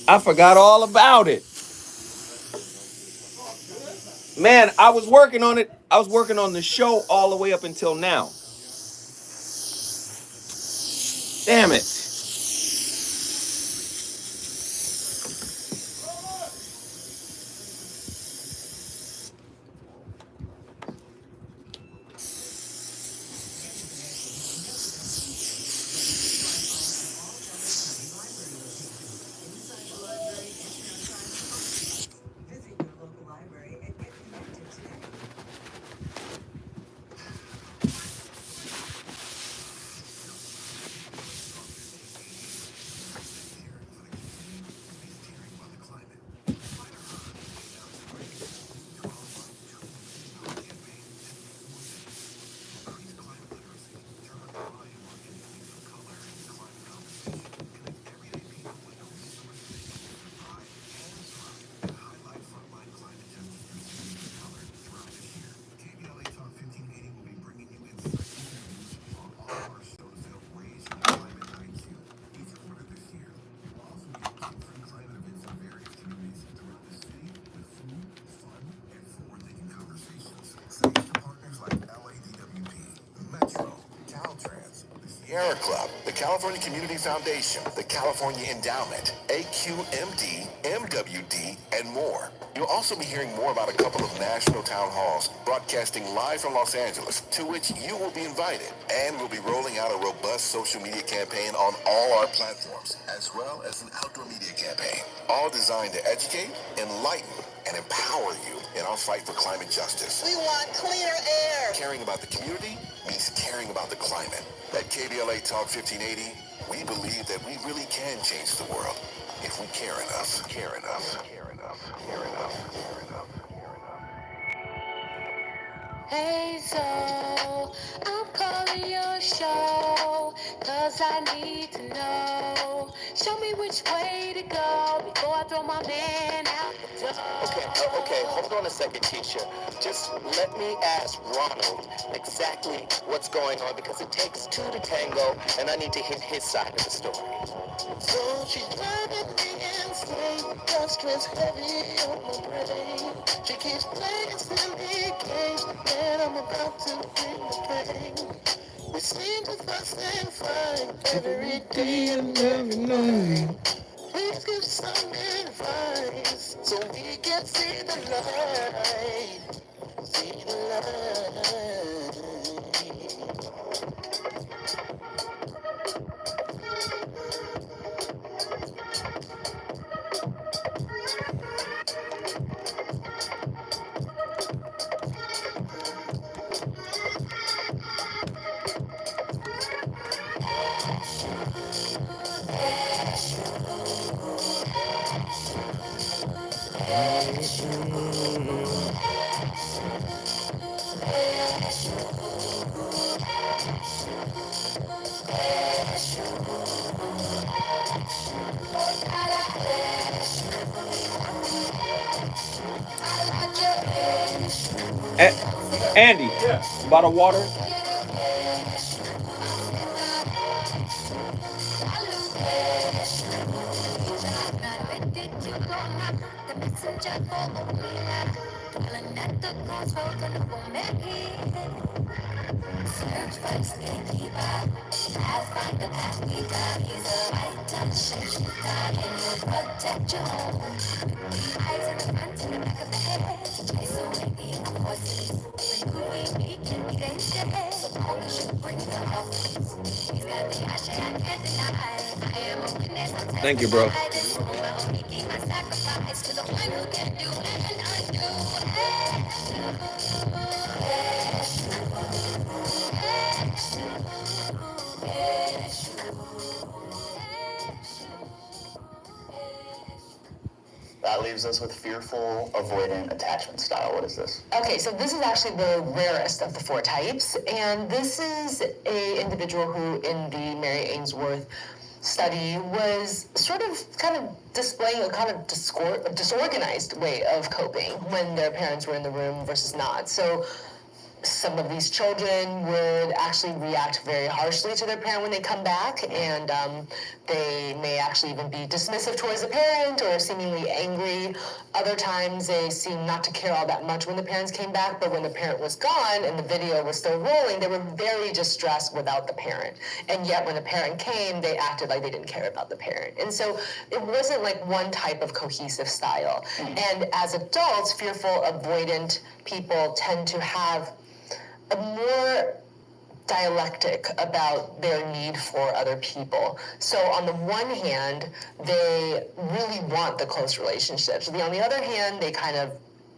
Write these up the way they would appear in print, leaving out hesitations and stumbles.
I forgot all about it. Man, I was working on it. I was working on the show all the way up until now. Damn it. Sierra Club, the California Community Foundation, the California Endowment, AQMD, MWD, and more. You'll also be hearing more about a couple of national town halls broadcasting live from Los Angeles, to which you will be invited. And we'll be rolling out a robust social media campaign on all our platforms, as well as an outdoor media campaign, all designed to educate, enlighten, and empower you in our fight for climate justice. We want cleaner air. Caring about the community means caring about the climate. At KBLA Talk 1580, we believe that we really can change the world if we care enough. Care enough. Care enough. Care enough. Care enough. Care enough. Hey, so I'm calling your show, 'cause I need to know. Show me which way to go before I throw my man out the door. Okay, hold on a second, teacher. Just let me ask Ronald exactly what's going on, because it takes two to tango, and I need to hit his side of the story. So she's driving me insane, got stress heavy on my brain. She keeps playing silly games, and I'm about to bring the pain. We seem to fuss and fight every day and every night. Please give some advice so we can see the light. See the light. Andy, bottle of water. Thank you, bro. That leaves us with fearful, avoidant, attachment style. What is this? Okay, so this is actually the rarest of the four types, and this is a individual who, in the Mary Ainsworth study, was sort of kind of displaying a kind of disorganized way of coping when their parents were in the room versus not. So some of these children would actually react very harshly to their parent when they come back, and they may actually even be dismissive towards the parent or seemingly angry. Other times they seem not to care all that much when the parents came back, but when the parent was gone and the video was still rolling, they were very distressed without the parent. And yet when the parent came, they acted like they didn't care about the parent. And so it wasn't like one type of cohesive style. And as adults, fearful, avoidant people tend to have a more dialectic about their need for other people. So on the one hand, they really want the close relationships. On the other hand, they kind of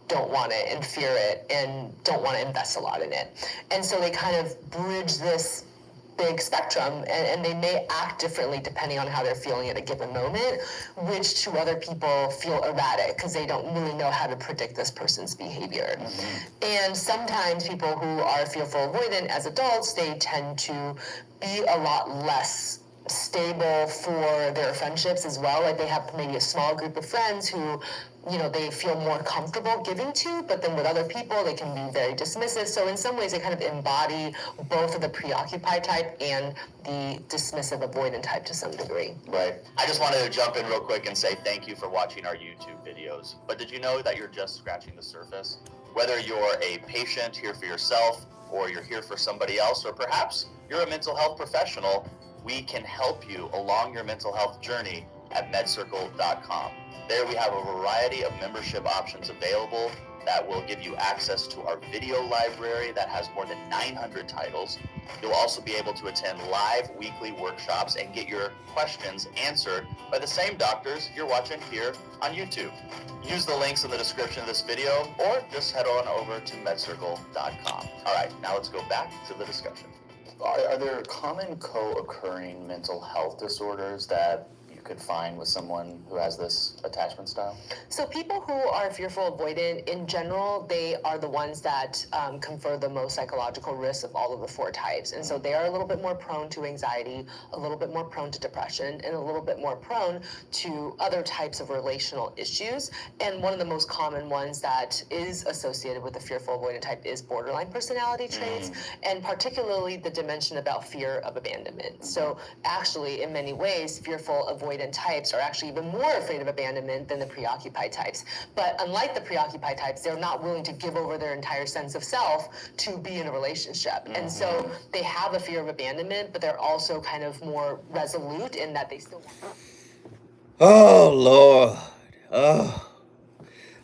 don't want it and fear it and don't want to invest a lot in it. And so they kind of bridge this big spectrum, and they may act differently depending on how they're feeling at a given moment, which to other people feel erratic because they don't really know how to predict this person's behavior. And sometimes people who are fearful avoidant as adults, they tend to be a lot less stable for their friendships as well. Like they have maybe a small group of friends who, you know, they feel more comfortable giving to, but then with other people, they can be very dismissive. So in some ways, they kind of embody both of the preoccupied type and the dismissive avoidant type to some degree. Right. I just wanted to jump in real quick and say thank you for watching our YouTube videos. But did you know that you're just scratching the surface? Whether you're a patient here for yourself, or you're here for somebody else, or perhaps you're a mental health professional, we can help you along your mental health journey at medcircle.com. There we have a variety of membership options available that will give you access to our video library that has more than 900 titles. You'll also be able to attend live weekly workshops and get your questions answered by the same doctors you're watching here on YouTube. Use the links in the description of this video or just head on over to medcircle.com. All right, now let's go back to the discussion. Are there common co-occurring mental health disorders that you could find with someone who has this attachment style? So people who are fearful avoidant, in general, they are the ones that confer the most psychological risks of all of the 4 types. And so they are a little bit more prone to anxiety, a little bit more prone to depression, and a little bit more prone to other types of relational issues. And one of the most common ones that is associated with the fearful avoidant type is borderline personality traits, and particularly the dimension about fear of abandonment. So actually, in many ways, fearful avoidant types are actually even more afraid of abandonment than the preoccupied types. But unlike the preoccupied types, they're not willing to give over their entire sense of self to be in a relationship. And so they have a fear of abandonment, but they're also kind of more resolute in that they still want. Oh, Lord. Oh.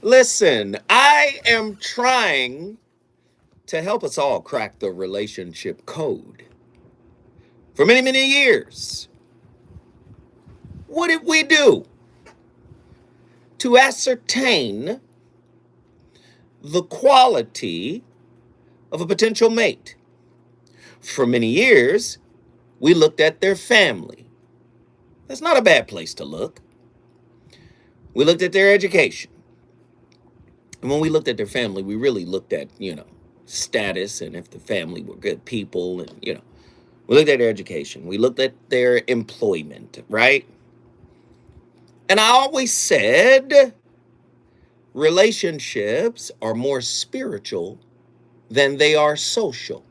Listen, I am trying to help us all crack the relationship code. For many, many years, what did we do to ascertain the quality of a potential mate? For many years, we looked at their family. That's not a bad place to look. We looked at their education. And when we looked at their family, we really looked at, status and if the family were good people and, we looked at their education. We looked at their employment, right? And I always said relationships are more spiritual than they are social.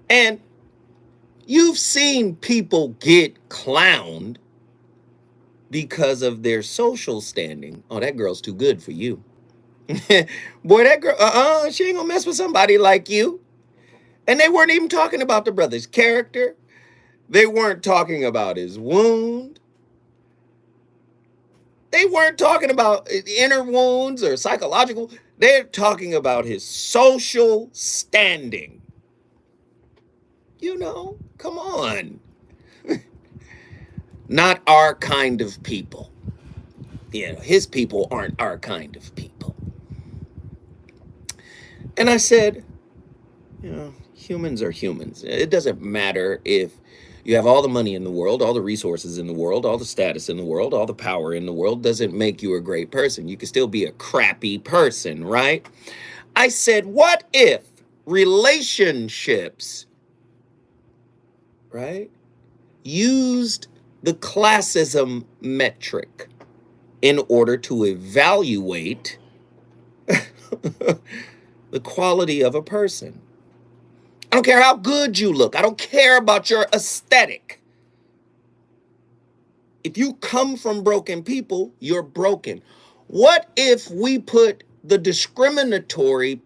And you've seen people get clowned because of their social standing. Oh, that girl's too good for you. Boy, that girl, she ain't gonna mess with somebody like you. And they weren't even talking about the brother's character. They weren't talking about his wound. They weren't talking about inner wounds or psychological. They're talking about his social standing. Come on. Not our kind of people. His people aren't our kind of people. And I said, humans are humans. It doesn't matter if you have all the money in the world, all the resources in the world, all the status in the world, all the power in the world. Doesn't make you a great person. You can still be a crappy person, right? I said, what if relationships, right, used the classism metric in order to evaluate the quality of a person. I don't care how good you look. I don't care about your aesthetic. If you come from broken people, you're broken. What if we put the discriminatory,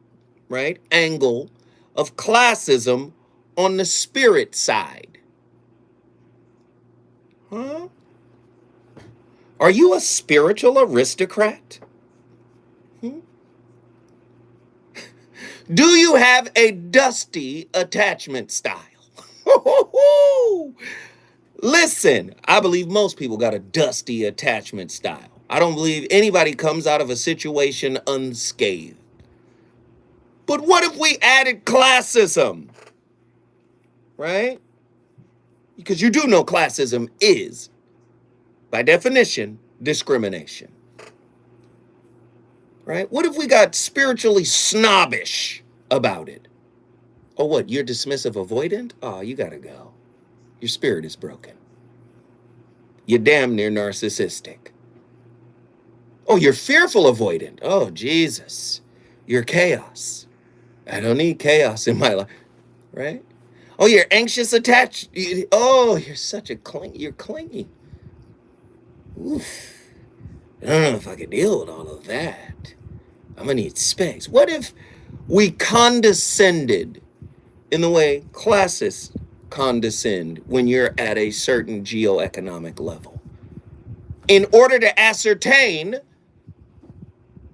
right, angle of classism on the spirit side? Huh? Are you a spiritual aristocrat? Do you have a dusty attachment style? Listen, I believe most people got a dusty attachment style. I don't believe anybody comes out of a situation unscathed. But what if we added classism? Right? Because you do know classism is, by definition, discrimination. Right? What if we got spiritually snobbish about it? Oh, what? You're dismissive avoidant? Oh, you gotta go. Your spirit is broken. You're damn near narcissistic. Oh, you're fearful avoidant. Oh, Jesus. You're chaos. I don't need chaos in my life. Right? Oh, you're anxious attached. Oh, you're such a you're clingy. Oof. I don't know if I can deal with all of that. I'm gonna need space. What if we condescended in the way classists condescend when you're at a certain geoeconomic level, in order to ascertain,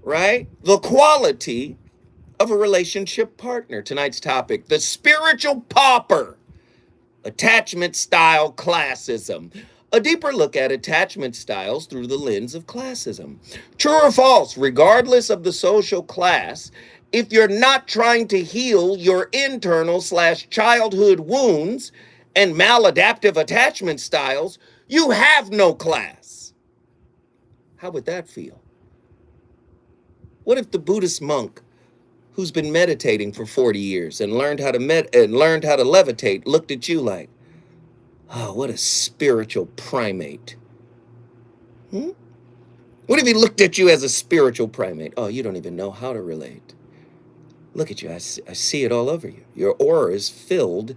right, the quality of a relationship partner? Tonight's topic, the spiritual pauper, attachment style classism. A deeper look at attachment styles through the lens of classism. True or false, regardless of the social class, if you're not trying to heal your internal/childhood wounds and maladaptive attachment styles, you have no class. How would that feel? What if the Buddhist monk who's been meditating for 40 years and learned how to levitate looked at you like, oh, what a spiritual primate. What if he looked at you as a spiritual primate? Oh, you don't even know how to relate. Look at you. I see it all over you. Your aura is filled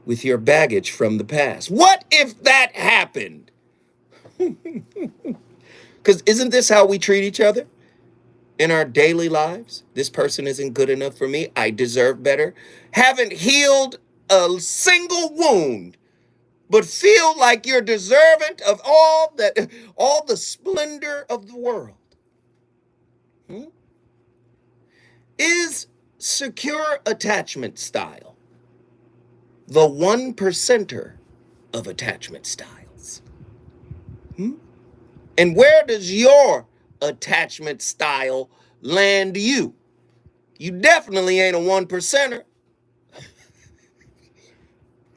with your baggage from the past. What if that happened? Because isn't this how we treat each other in our daily lives? This person isn't good enough for me. I deserve better. Haven't healed a single wound, but feel like you're deserving of all the splendor of the world. Is secure attachment style the 1%er of attachment styles? And where does your attachment style land you? You definitely ain't a 1%er.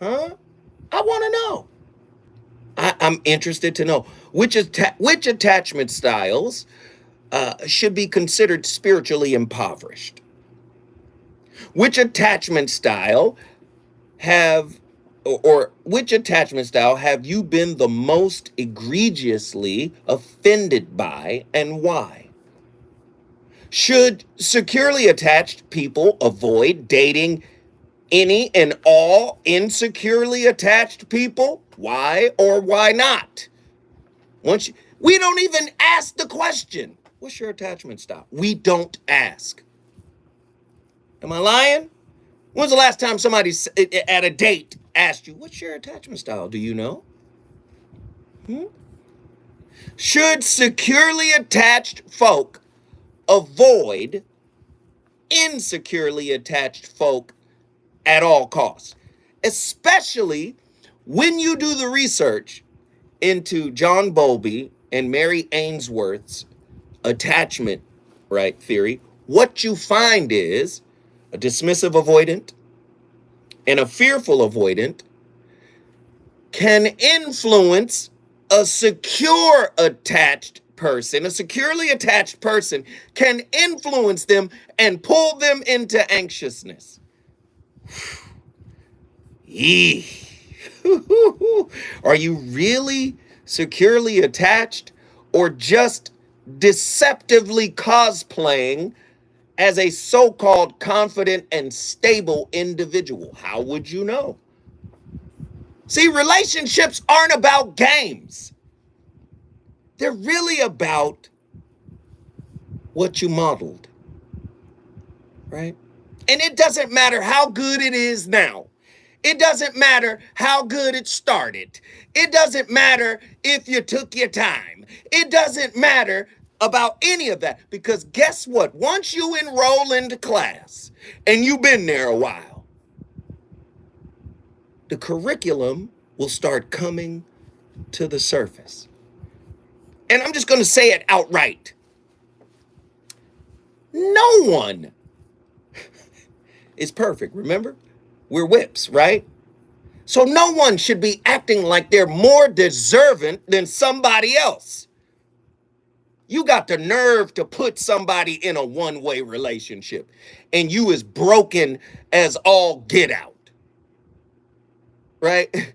Huh? I want to know. I'm interested to know which attachment styles should be considered spiritually impoverished. Which attachment style which attachment style have you been the most egregiously offended by, and why? Should securely attached people avoid dating any and all insecurely attached people? Why or why not? We don't even ask the question, what's your attachment style? We don't ask. Am I lying? When's the last time somebody at a date asked you, what's your attachment style? Do you know? Should securely attached folk avoid insecurely attached folk at all costs? Especially when you do the research into John Bowlby and Mary Ainsworth's attachment, right, theory. What you find is a dismissive avoidant and a fearful avoidant can influence a secure attached person. A securely attached person can influence them and pull them into anxiousness. Are you really securely attached, or just deceptively cosplaying as a so-called confident and stable individual? How would you know? See, relationships aren't about games. They're really about what you modeled, right? And it doesn't matter how good it is now. It doesn't matter how good it started. It doesn't matter if you took your time. It doesn't matter about any of that, because guess what? Once you enroll into class and you've been there a while, the curriculum will start coming to the surface. And I'm just going to say it outright. No one is perfect. Remember, we're whips, right? So no one should be acting like they're more deserving than somebody else. You got the nerve to put somebody in a one-way relationship, and you as broken as all get out, right?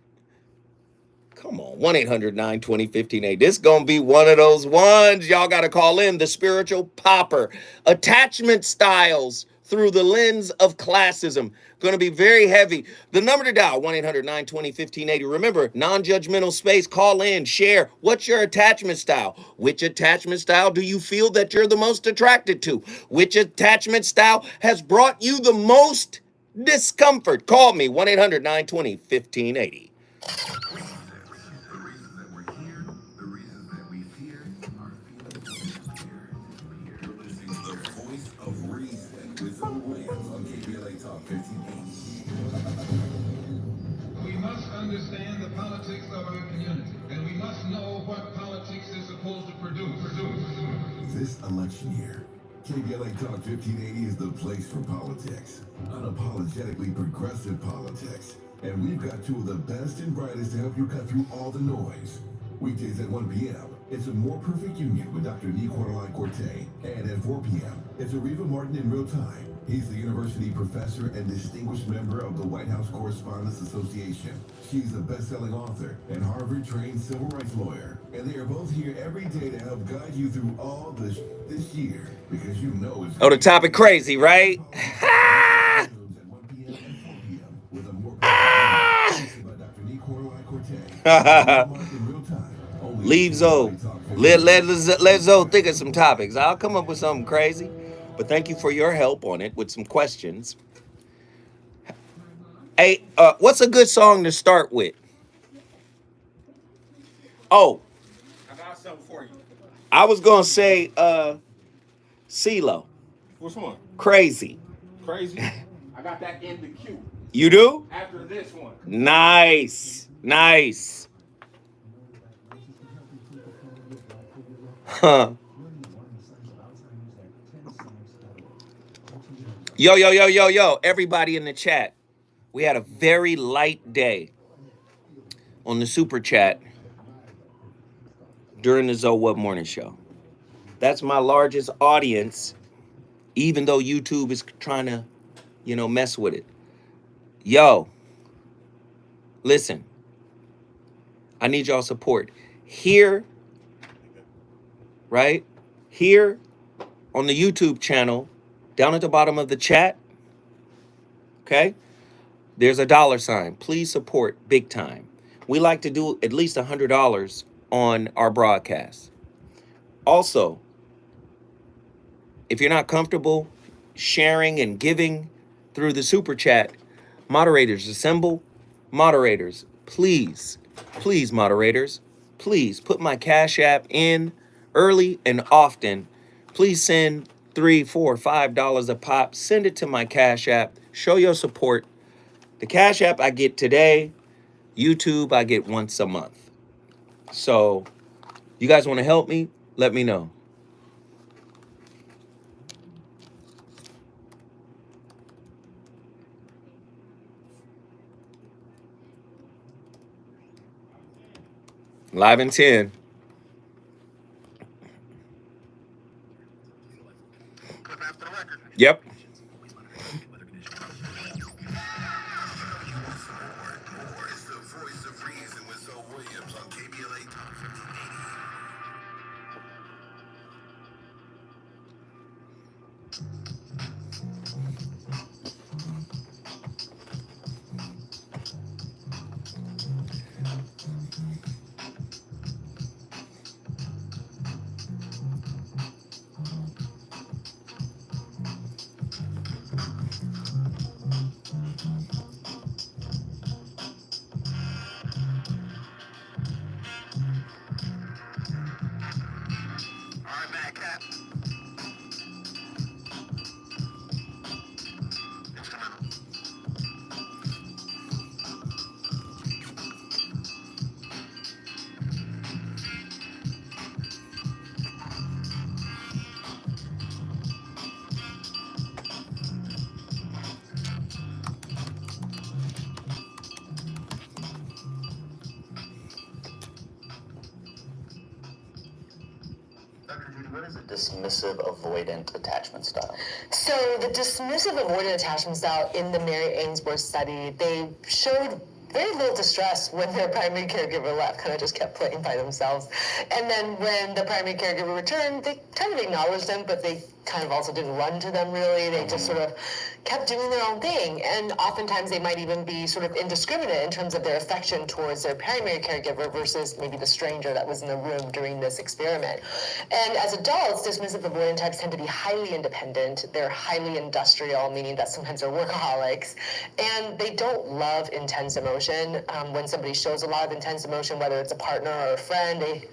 Come on, 1-800-920-1580. This is going to be one of those ones y'all got to call in, the spiritual popper. Attachment styles through the lens of classism. Going to be very heavy. The number to dial, 1-800-920-1580. Remember, non-judgmental space. Call in, share. What's your attachment style? Which attachment style do you feel that you're the most attracted to? Which attachment style has brought you the most discomfort? Call me, 1-800-920-1580. We must understand the politics of our community, and we must know what politics is supposed to produce. This election year, KBLA Talk 1580 is the place for politics. Unapologetically progressive politics. And we've got two of the best and brightest to help you cut through all the noise. Weekdays at 1 p.m., it's a More Perfect Union with Dr. Nicolai Corte. And at 4 p.m., it's Ariva Martin in real time. He's the university professor and distinguished member of the White House Correspondents Association. She's a best-selling author and Harvard-trained civil rights lawyer. And they are both here every day to help guide you through all this year. Because you know it's... Oh, the topic crazy, right? Leave Zoe. Let Zoe think of some topics. I'll come up with something crazy. But thank you for your help on it with some questions. Hey, what's a good song to start with? Oh, I got something for you. I was gonna say CeeLo. Which one? Crazy. Crazy? I got that in the queue. You do? After this one. Nice. Nice. Huh. Yo, everybody in the chat. We had a very light day on the super chat during the Zoe Webb Morning Show. That's my largest audience, even though YouTube is trying to, mess with it. Yo, listen, I need y'all support. Here, right? Here on the YouTube channel, down at the bottom of the chat, okay? There's a $. Please support big time. We like to do at least $100 on our broadcast. Also, if you're not comfortable sharing and giving through the super chat, moderators assemble. Moderators, please, moderators, please put my Cash App in early and often. Please send $3, $4, $5 a pop. Send it to my Cash App. Show your support. The Cash App I get today. YouTube I get once a month. So, you guys want to help me? Let me know. Live in 10. Yep. Dr. Judy, what is a dismissive avoidant attachment style? So the dismissive avoidant attachment style in the Mary Ainsworth study, they showed very little distress when their primary caregiver left, kind of just kept playing by themselves. And then when the primary caregiver returned, they kind of acknowledged them, but they kind of also didn't run to them really. They just sort of kept doing their own thing. And oftentimes they might even be sort of indiscriminate in terms of their affection towards their primary caregiver versus maybe the stranger that was in the room during this experiment. And as adults, dismissive avoidant types tend to be highly independent. They're highly industrial, meaning that sometimes they're workaholics. And they don't love intense emotion. When somebody shows a lot of intense emotion, whether it's a partner or a friend, they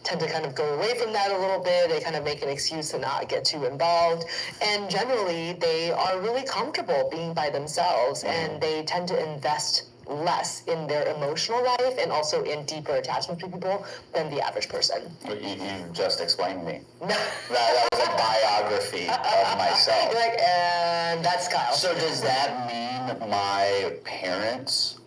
tend to kind of go away from that a little bit. They kind of make an excuse to not get too involved. And generally, they are really comfortable being by themselves, and they tend to invest less in their emotional life and also in deeper attachment to people than the average person. You just explained me. that was a biography of myself. You're like, and that's Kyle. So does that mean my parents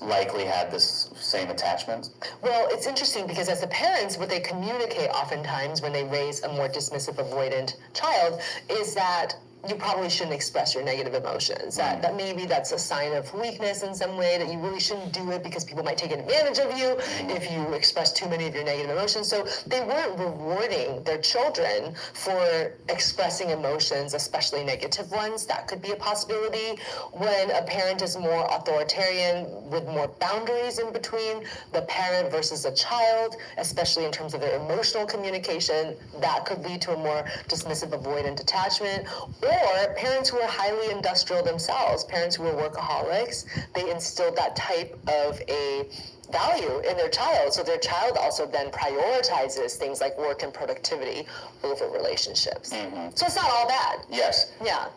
likely had this same attachment? Well, it's interesting because as the parents, what they communicate oftentimes when they raise a more dismissive avoidant child is that you probably shouldn't express your negative emotions. That maybe that's a sign of weakness in some way, that you really shouldn't do it because people might take advantage of you if you express too many of your negative emotions. So they weren't rewarding their children for expressing emotions, especially negative ones. That could be a possibility. When a parent is more authoritarian with more boundaries in between the parent versus a child, especially in terms of their emotional communication, that could lead to a more dismissive avoidant attachment. Or parents who are highly industrial themselves, parents who are workaholics, they instilled that type of a value in their child. So their child also then prioritizes things like work and productivity over relationships. So it's not all bad. Yes. Yeah.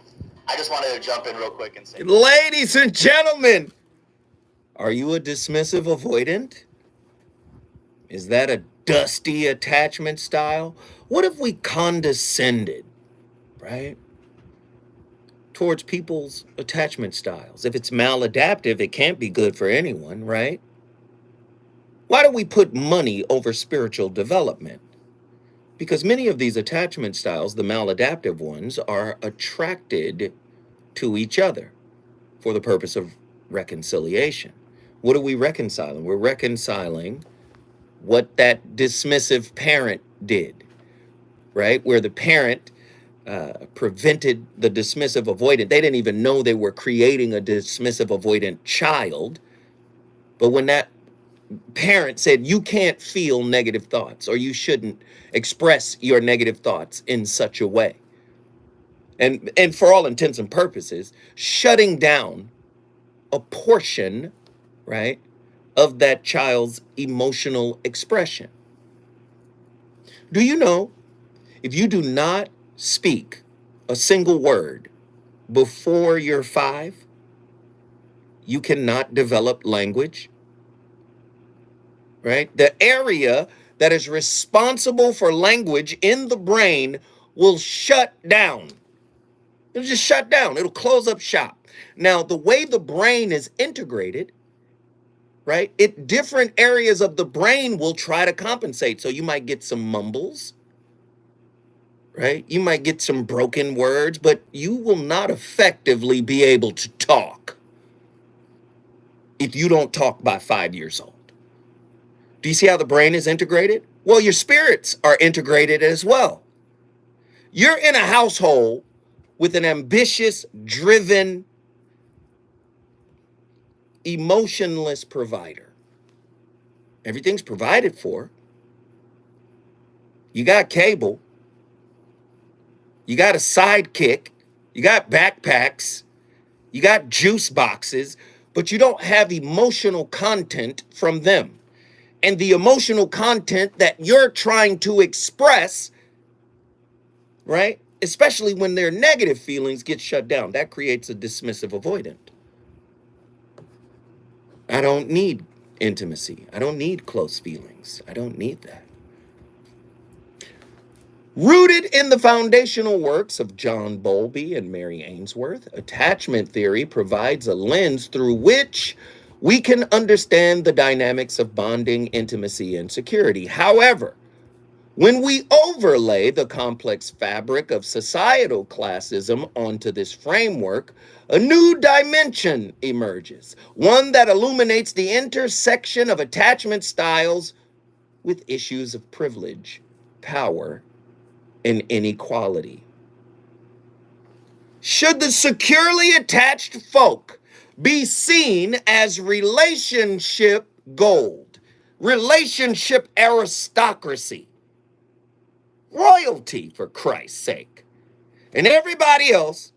I just wanted to jump in real quick and say, Ladies and gentlemen, are you a dismissive avoidant? Is that a dusty attachment style? What if we condescended, right, towards people's attachment styles? If it's maladaptive, it can't be good for anyone, right? Why do we put money over spiritual development? Because many of these attachment styles, the maladaptive ones, are attracted to each other for the purpose of reconciliation. What are we reconciling? We're reconciling what that dismissive parent did, right? Where the parent prevented the dismissive avoidant. They didn't even know they were creating a dismissive avoidant child. But when that parent said, you can't feel negative thoughts, or you shouldn't express your negative thoughts in such a way. And for all intents and purposes, shutting down a portion, right, of that child's emotional expression. Do you know, if you do not speak a single word before you're 5, you cannot develop language, right? The area that is responsible for language in the brain will shut down. It'll just shut down. It'll close up shop. Now, the way the brain is integrated, right, different areas of the brain will try to compensate. So you might get some mumbles, right? You might get some broken words, but you will not effectively be able to talk if you don't talk by 5 years old. Do you see how the brain is integrated? Well, your spirits are integrated as well. You're in a household with an ambitious, driven, emotionless provider. Everything's provided for. You got cable. You got a sidekick. You got backpacks. You got juice boxes, but you don't have emotional content from them. And the emotional content that you're trying to express, right, especially when their negative feelings get shut down, that creates a dismissive avoidant. I don't need intimacy. I don't need close feelings. I don't need that. Rooted in the foundational works of John Bowlby and Mary Ainsworth, attachment theory provides a lens through which we can understand the dynamics of bonding, intimacy, and security. However, When we overlay the complex fabric of societal classism onto this framework, a new dimension emerges, one that illuminates the intersection of attachment styles with issues of privilege, power, and inequality. Should the securely attached folk be seen as relationship gold, relationship aristocracy, royalty for Christ's sake, and everybody else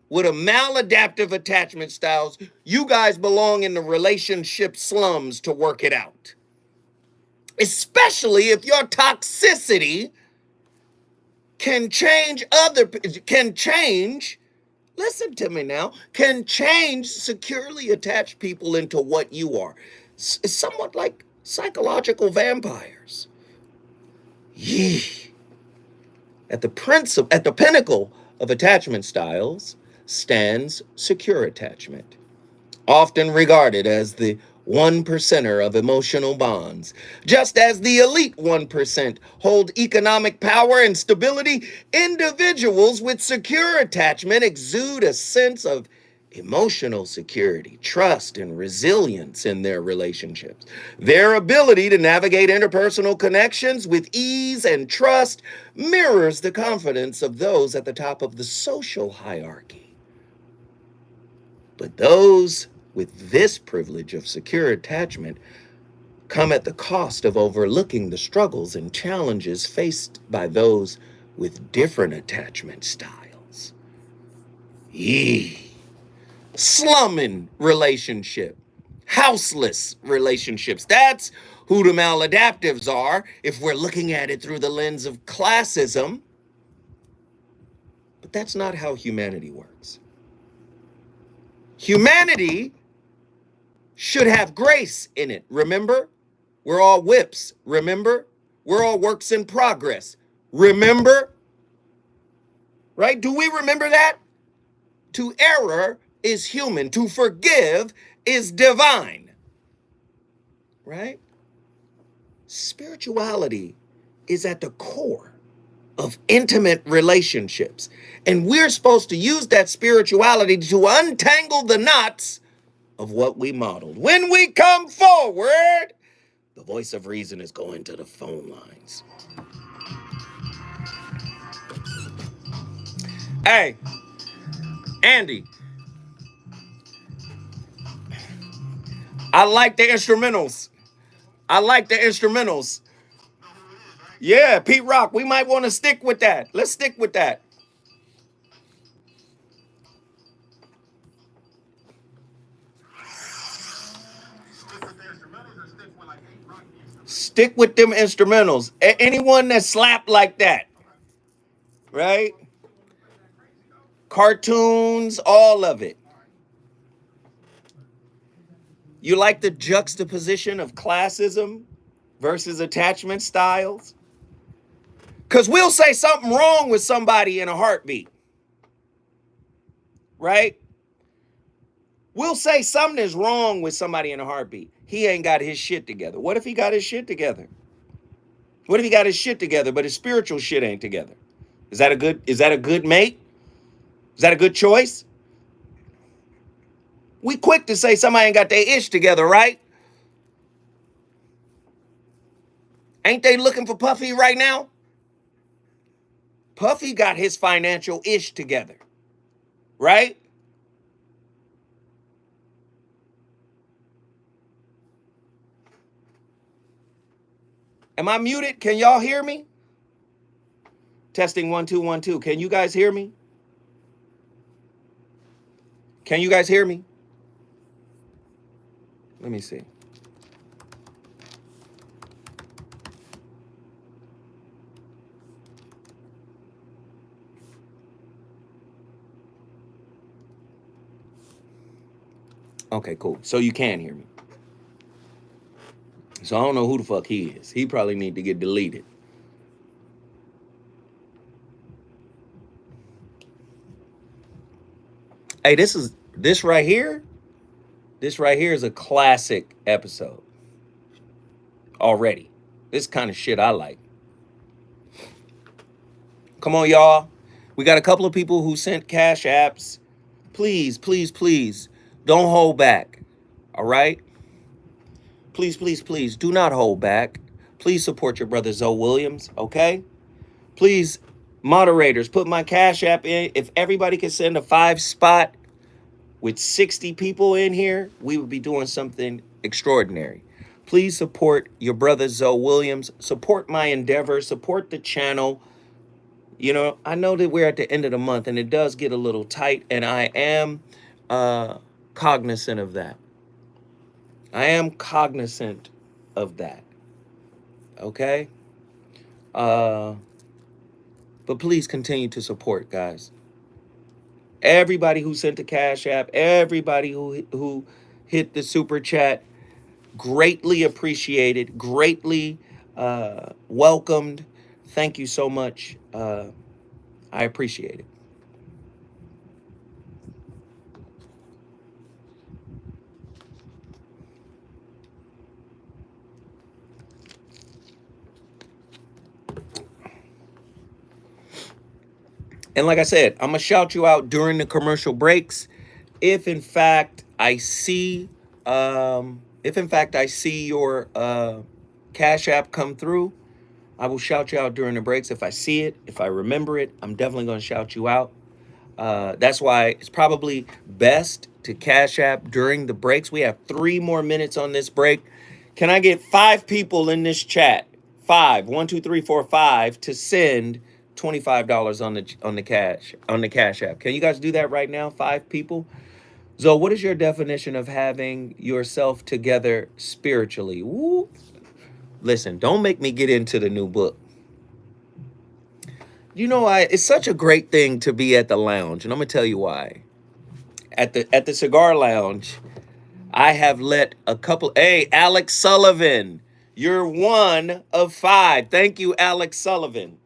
with a maladaptive attachment styles, you guys belong in the relationship slums to work it out? Especially if your toxicity can change listen to me now, can change securely attached people into what you are. It's somewhat like psychological vampires. Yee. At the pinnacle of attachment styles stands secure attachment, often regarded as the 1%er of emotional bonds. Just as the elite 1% hold economic power and stability, individuals with secure attachment exude a sense of emotional security, trust, and resilience in their relationships. Their ability to navigate interpersonal connections with ease and trust mirrors the confidence of those at the top of the social hierarchy. But those with this privilege of secure attachment come at the cost of overlooking the struggles and challenges faced by those with different attachment styles. Slumming relationship, houseless relationships. That's who the maladaptives are if we're looking at it through the lens of classism. But that's not how humanity works. Humanity should have grace in it. Remember? We're all whips. Remember? We're all works in progress. Remember? Right? Do we remember that? To error is human. To forgive is divine. Right? Spirituality is at the core of intimate relationships. And we're supposed to use that spirituality to untangle the knots of what we modeled. When we come forward, the voice of reason is going to the phone lines. Hey, Andy, I like the instrumentals. Yeah, Pete Rock, we might want to stick with that. Let's stick with that. Stick with them instrumentals. Anyone that slapped like that, right? Cartoons, all of it. You like the juxtaposition of classism versus attachment styles? Because we'll say something wrong with somebody in a heartbeat, right? We'll say something is wrong with somebody in a heartbeat. He ain't got his shit together. What if he got his shit together? What if he got his shit together, but his spiritual shit ain't together? Is that a good mate? Is that a good choice? We quick to say somebody ain't got their ish together, right? Ain't they looking for Puffy right now? Puffy got his financial ish together, right? Am I muted? Can y'all hear me? Testing 1 2 1 2. Can you guys hear me? Can you guys hear me? Let me see. Okay, cool. So you can hear me. So I don't know who the fuck he is. He probably need to get deleted. Hey, this right here is a classic episode already. This kind of shit I like. Come on, y'all. We got a couple of people who sent cash apps. Please, please, please, don't hold back. All right? Please, please, please, do not hold back. Please support your brother Zoe Williams, okay? Please, moderators, put my cash app in. If everybody could send a 5 spot with 60 people in here, we would be doing something extraordinary. Please support your brother Zoe Williams. Support my endeavor. Support the channel. You know, I know that we're at the end of the month and it does get a little tight, and I am cognizant of that. I am cognizant of that. Okay? But please continue to support, guys. Everybody who sent the cash app, everybody who hit the super chat, greatly appreciated, greatly welcomed. Thank you so much. I appreciate it. And like I said, I'm gonna shout you out during the commercial breaks. If in fact I see, your cash app come through, I will shout you out during the breaks. If I see it, if I remember it, I'm definitely gonna shout you out. That's why it's probably best to cash app during the breaks. We have 3 more minutes on this break. Can I get 5 people in this chat? 5, 1, 2, 3, 4, 5 to send $25 on the cash app. Can you guys do that right now? 5 people. Zoe, what is your definition of having yourself together spiritually? Woo. Listen, don't make me get into the new book. You know, it's such a great thing to be at the lounge, and I'm gonna tell you why. At the cigar lounge, I have let a couple. Hey, Alex Sullivan, you're 1 of 5. Thank you, Alex Sullivan.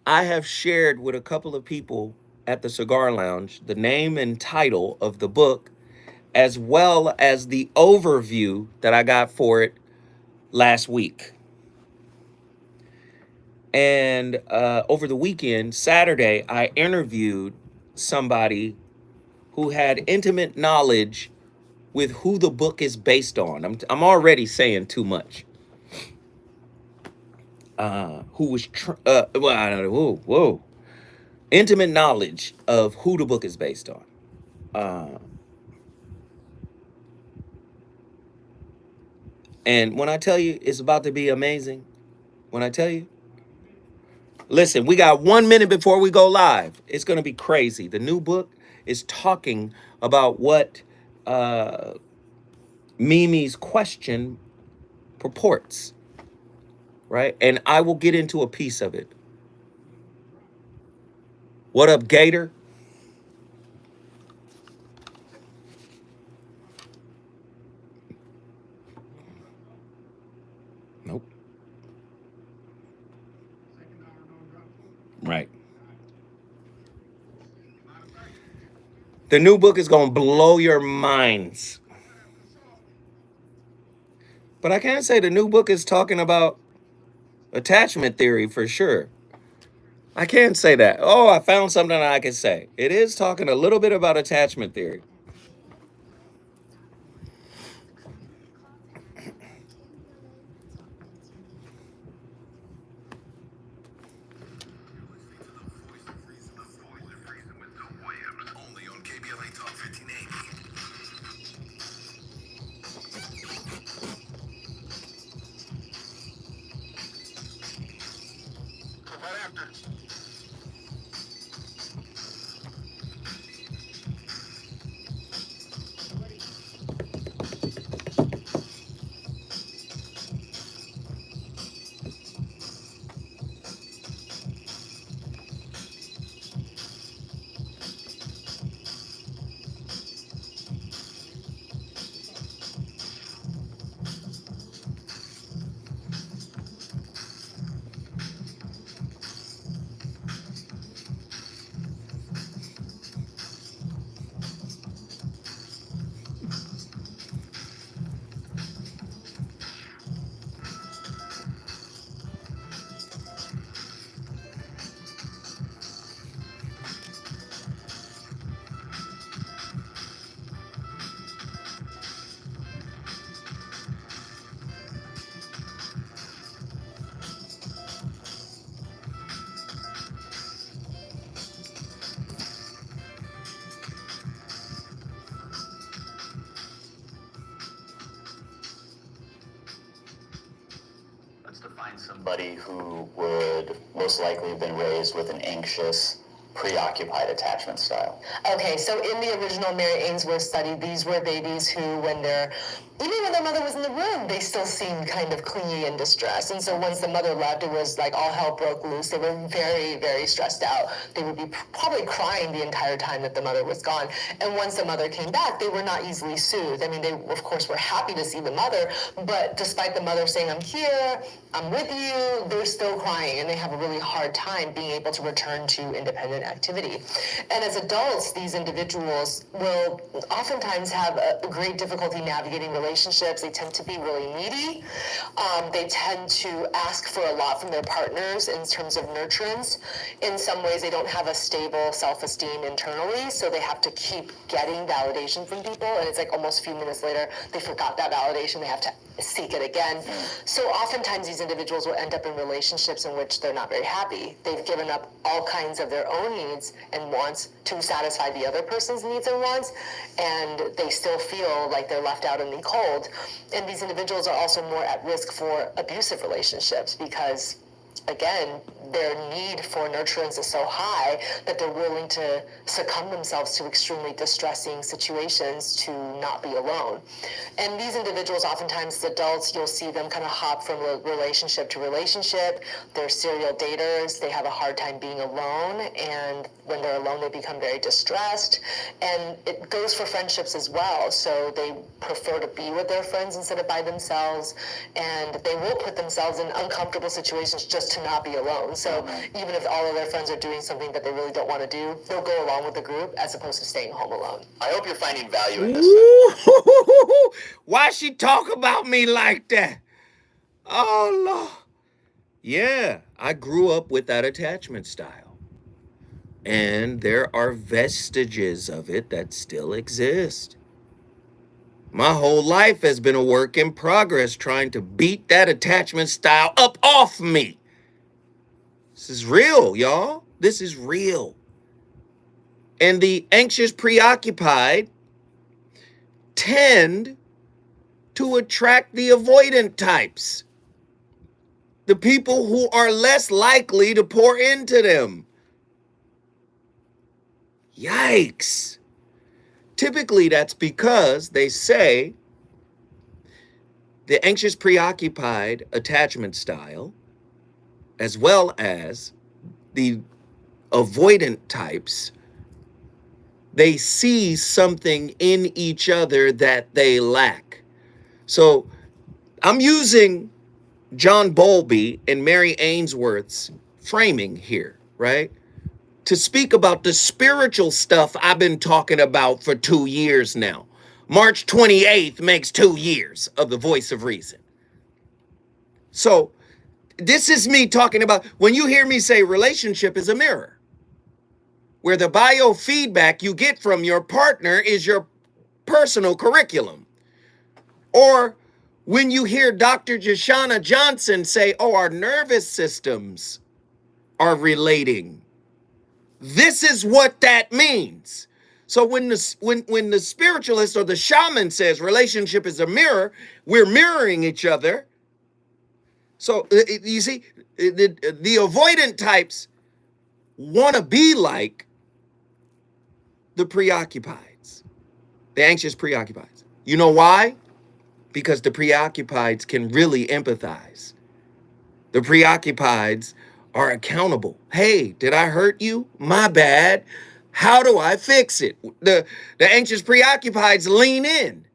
I have shared with a couple of people at the cigar lounge the name and title of the book, as well as the overview that I got for it last week. And over the weekend, Saturday, I interviewed somebody who had intimate knowledge with who the book is based on. I'm already saying too much. Who was, I don't know, whoa. Intimate knowledge of who the book is based on. And when I tell you it's about to be amazing, when I tell you, listen, we got 1 minute before we go live. It's going to be crazy. The new book is talking about what Mimi's question purports, right? And I will get into a piece of it. What up, Gator? Nope. Right. The new book is going to blow your minds. But I can't say the new book is talking about attachment theory for sure. I can't say that. Oh, I found something I can say. It is talking a little bit about attachment theory. find somebody who would most likely have been raised with an anxious, preoccupied attachment style? Okay, so in the original Mary Ainsworth study, these were babies who, even when their mother was in the room, they still seemed kind of clingy and distressed. And so once the mother left, it was like all hell broke loose. They were very, very stressed out. They would be probably crying the entire time that the mother was gone. And once the mother came back, they were not easily soothed. I mean, they, of course, were happy to see the mother, but despite the mother saying, I'm here, I'm with you, they're still crying, and they have a really hard time being able to return to independent activity. And as adults, these individuals will oftentimes have a great difficulty navigating relationships. They tend to be really needy. They tend to ask for a lot from their partners in terms of nurturance. In some ways, they don't have a stable self-esteem internally, so they have to keep getting validation from people, and it's like almost a few minutes later, they forgot that validation, they have to seek it again. So oftentimes these individuals will end up in relationships in which they're not very happy. They've given up all kinds of their own needs and wants to satisfy the other person's needs and wants, and they still feel like they're left out in the cold. And these individuals are also more at risk for abusive relationships because, again, their need for nurturance is so high that they're willing to succumb themselves to extremely distressing situations to not be alone. And these individuals, oftentimes as adults, you'll see them kind of hop from relationship to relationship. They're serial daters. They have a hard time being alone, and when they're alone, they become very distressed. And it goes for friendships as well. So they prefer to be with their friends instead of by themselves, and they will put themselves in uncomfortable situations just to not be alone. So even if all of their friends are doing something that they really don't want to do, they'll go along with the group as opposed to staying home alone. I hope you're finding value in this. Ooh, why she talk about me like that? Oh, Lord. Yeah, I grew up with that attachment style. And there are vestiges of it that still exist. My whole life has been a work in progress trying to beat that attachment style up off me. This is real, y'all. This is real. And the anxious preoccupied tend to attract the avoidant types. The people who are less likely to pour into them. Yikes. Typically, that's because they say the anxious preoccupied attachment style, as well as the avoidant types, they see something in each other that they lack. So I'm using John Bowlby and Mary Ainsworth's framing here, right? To speak about the spiritual stuff I've been talking about for 2 years now. March 28th makes 2 years of the Voice of Reason. So this is me talking about, when you hear me say relationship is a mirror, where the biofeedback you get from your partner is your personal curriculum. Or when you hear Dr. Jashana Johnson say, oh, our nervous systems are relating. This is what that means. So when the spiritualist or the shaman says relationship is a mirror, we're mirroring each other. So you see, the avoidant types want to be like the preoccupieds, the anxious preoccupieds. You know why? Because the preoccupieds can really empathize. The preoccupieds are accountable. Hey, did I hurt you? My bad. How do I fix it? The anxious preoccupieds lean in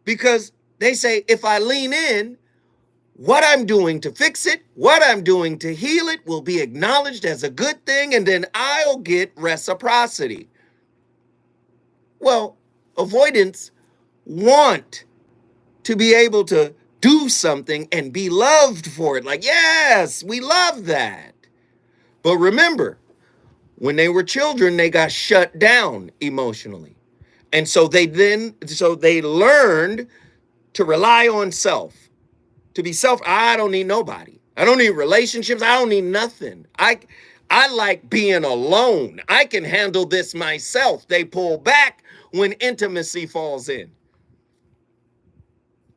because they say, if I lean in, what I'm doing to fix it, what I'm doing to heal it will be acknowledged as a good thing, and then I'll get reciprocity. Well, avoidants want to be able to do something and be loved for it. Like, yes, we love that. But remember, when they were children, they got shut down emotionally. And so they learned to rely on self. To be self, I don't need nobody. I don't need relationships. I don't need nothing. I like being alone. I can handle this myself. They pull back when intimacy falls in.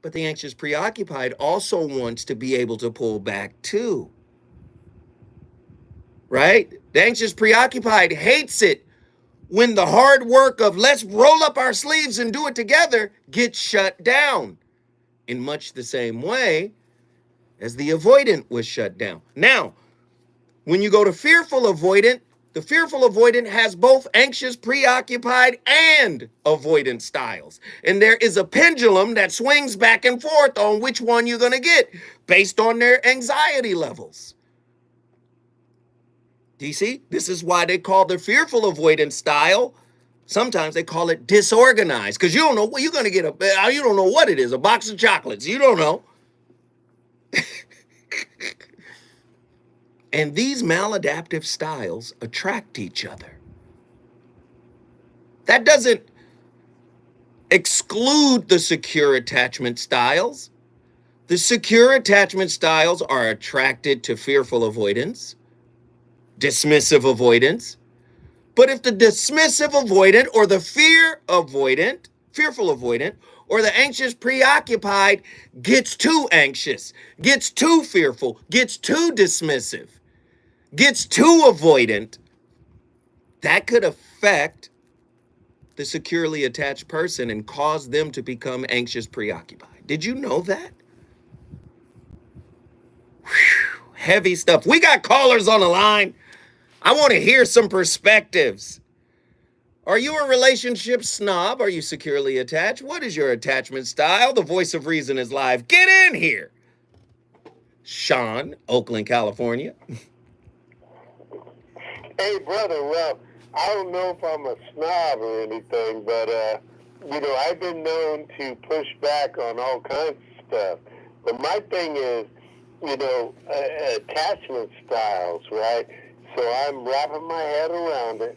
But the anxious preoccupied also wants to be able to pull back too. Right? The anxious preoccupied hates it when the hard work of let's roll up our sleeves and do it together gets shut down in much the same way as the avoidant was shut down. Now, when you go to fearful avoidant, the fearful avoidant has both anxious, preoccupied, and avoidant styles. And there is a pendulum that swings back and forth on which one you're going to get based on their anxiety levels. Do you see? This is why they call the fearful avoidant style, sometimes they call it disorganized, because you don't know what you're going to get. You don't know what it is, a box of chocolates. You don't know. And these maladaptive styles attract each other. That doesn't exclude the secure attachment styles. The secure attachment styles are attracted to fearful avoidance, dismissive avoidance. But if the dismissive avoidant or the fearful avoidant, or the anxious preoccupied gets too anxious, gets too fearful, gets too dismissive, gets too avoidant, that could affect the securely attached person and cause them to become anxious preoccupied. Did you know that? Whew, heavy stuff. We got callers on the line. I want to hear some perspectives. Are you a relationship snob? Are you securely attached? What is your attachment style? The voice of reason is live. Get in here. Sean, Oakland, California. Hey, brother, well, I don't know if I'm a snob or anything, but, I've been known to push back on all kinds of stuff. But my thing is, attachment styles, right? So I'm wrapping my head around it.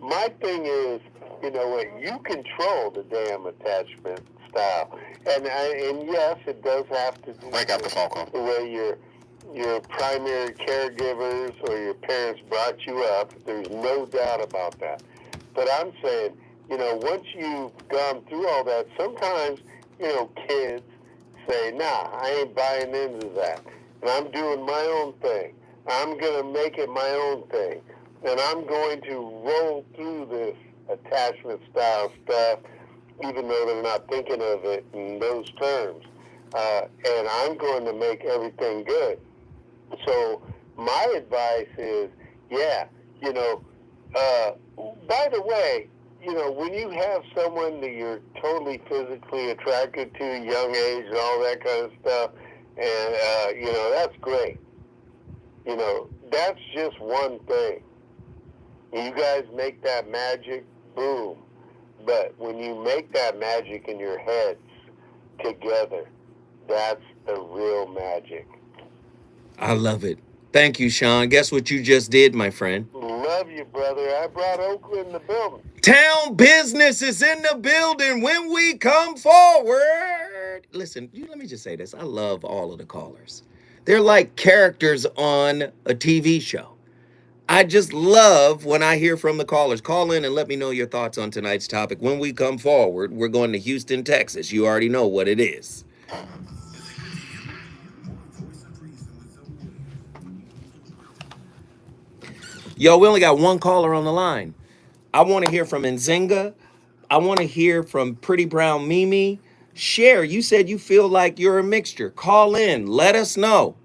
My thing is, you control the damn attachment style. And yes, it does have to do with the way your primary caregivers or your parents brought you up. There's no doubt about that. But I'm saying, once you've gone through all that, sometimes, kids say, nah, I ain't buying into that. And I'm doing my own thing. I'm going to make it my own thing. And I'm going to roll through this attachment style stuff, even though they're not thinking of it in those terms. And I'm going to make everything good. So my advice is, by the way, when you have someone that you're totally physically attracted to, young age and all that kind of stuff, and, that's great. That's just one thing. You guys make that magic, boom. But when you make that magic in your heads together, that's the real magic. I love it. Thank you, Sean. Guess what you just did, my friend? Love you, brother. I brought Oakland in the building. Town business is in the building when we come forward. Listen, let me just say this. I love all of the callers. They're like characters on a TV show. I just love when I hear from the callers. Call in and let me know your thoughts on tonight's topic. When we come forward, we're going to Houston, Texas. You already know what it is. Yo, we only got one caller on the line. I want to hear from Nzinga. I want to hear from Pretty Brown Mimi. Share, you said you feel like you're a mixture. Call in. Let us know.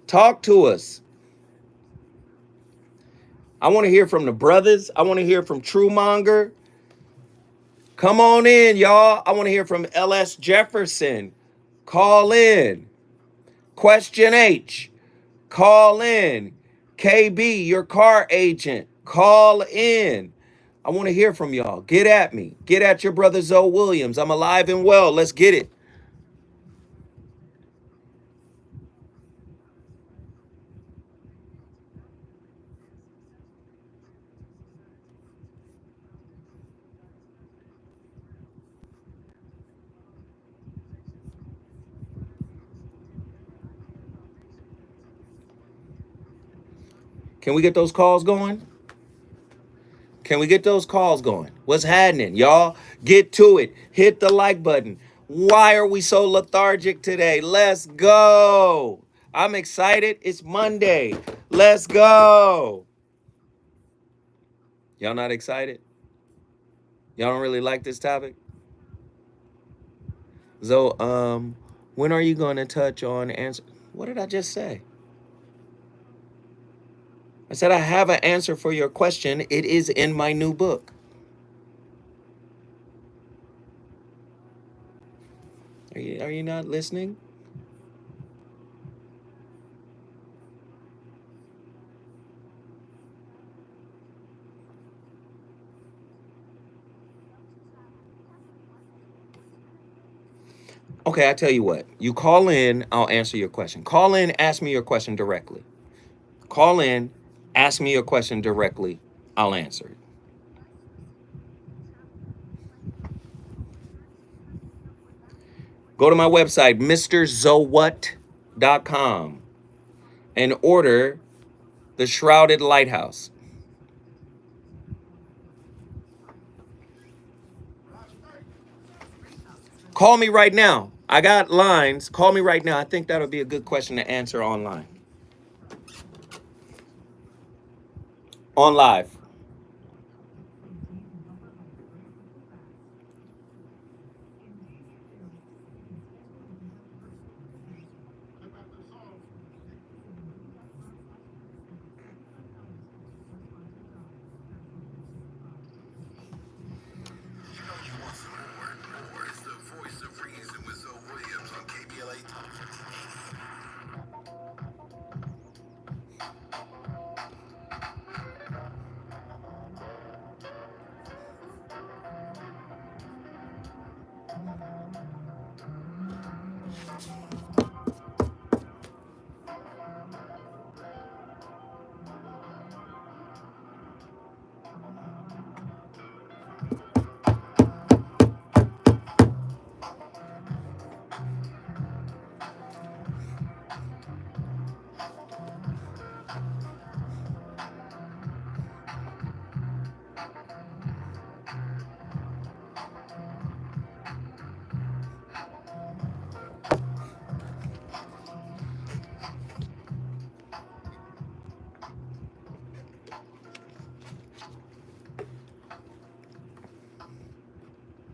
Talk to us. I want to hear from the brothers. I want to hear from Truemonger. Come on in, y'all. I want to hear from L.S. Jefferson. Call in. Question H. Call in. KB, your car agent. Call in. I want to hear from y'all. Get at me. Get at your brother Zoe Williams. I'm alive and well. Let's get it. Can we get those calls going? Can we get those calls going? What's happening? Y'all get to it. Hit the like button. Why are we so lethargic today? Let's go. I'm excited. It's Monday. Let's go. Y'all not excited? Y'all don't really like this topic? So, when are you going to touch on answer? What did I just say? I said I have an answer for your question. It is in my new book. Are you not listening? Okay, I tell you what. You call in, I'll answer your question. Call in, ask me your question directly. Call in, ask me your question directly. I'll answer it. Go to my website, mrzowhat.com, and order the Shrouded Lighthouse. Call me right now. I got lines. Call me right now. I think that'll be a good question to answer online. On live.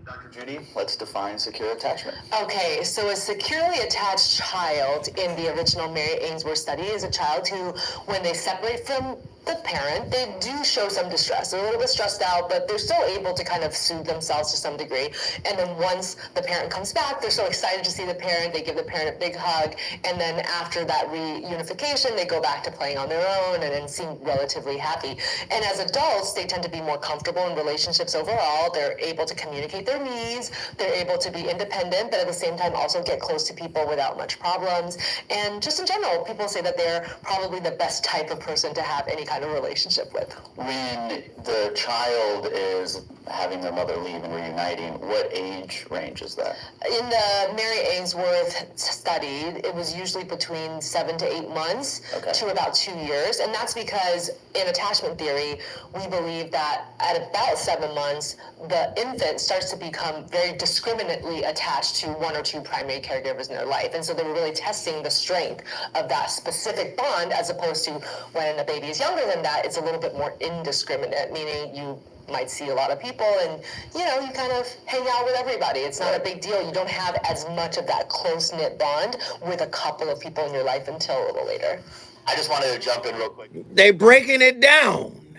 Dr. Judy, let's define secure attachment. Okay, so a securely attached child in the original Mary Ainsworth study is a child who, when they separate from the parent, they do show some distress. They're a little bit stressed out, but they're still able to kind of soothe themselves to some degree. And then once the parent comes back, they're so excited to see the parent, they give the parent a big hug. And then after that reunification, they go back to playing on their own and then seem relatively happy. And as adults, they tend to be more comfortable in relationships overall. They're able to communicate their needs. They're able to be independent, but at the same time also get close to people without much problems. And just in general, people say that they're probably the best type of person to have any kind of relationship with. When the child is having their mother leave and reuniting, what age range is that? In the Mary Ainsworth study, it was usually between 7 to 8 months to about 2 years. And that's because in attachment theory, we believe that at about 7 months, the infant starts to become very discriminately attached to one or two primary caregivers in their life. And so they were really testing the strength of that specific bond, as opposed to when a baby is younger than that, it's a little bit more indiscriminate, meaning you might see a lot of people and, you know, you kind of hang out with everybody. It's not a big deal. You don't have as much of that close-knit bond with a couple of people in your life until a little later. I just wanted to jump in real quick. They breaking it down.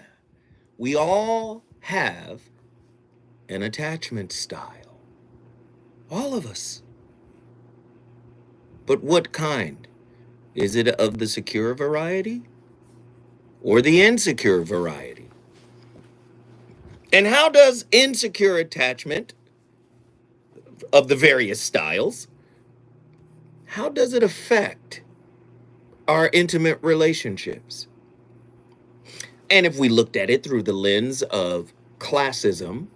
We all have an attachment style. All of us. But what kind? Is it of the secure variety or the insecure variety? And how does insecure attachment of the various styles, how does it affect our intimate relationships? And if we looked at it through the lens of classism,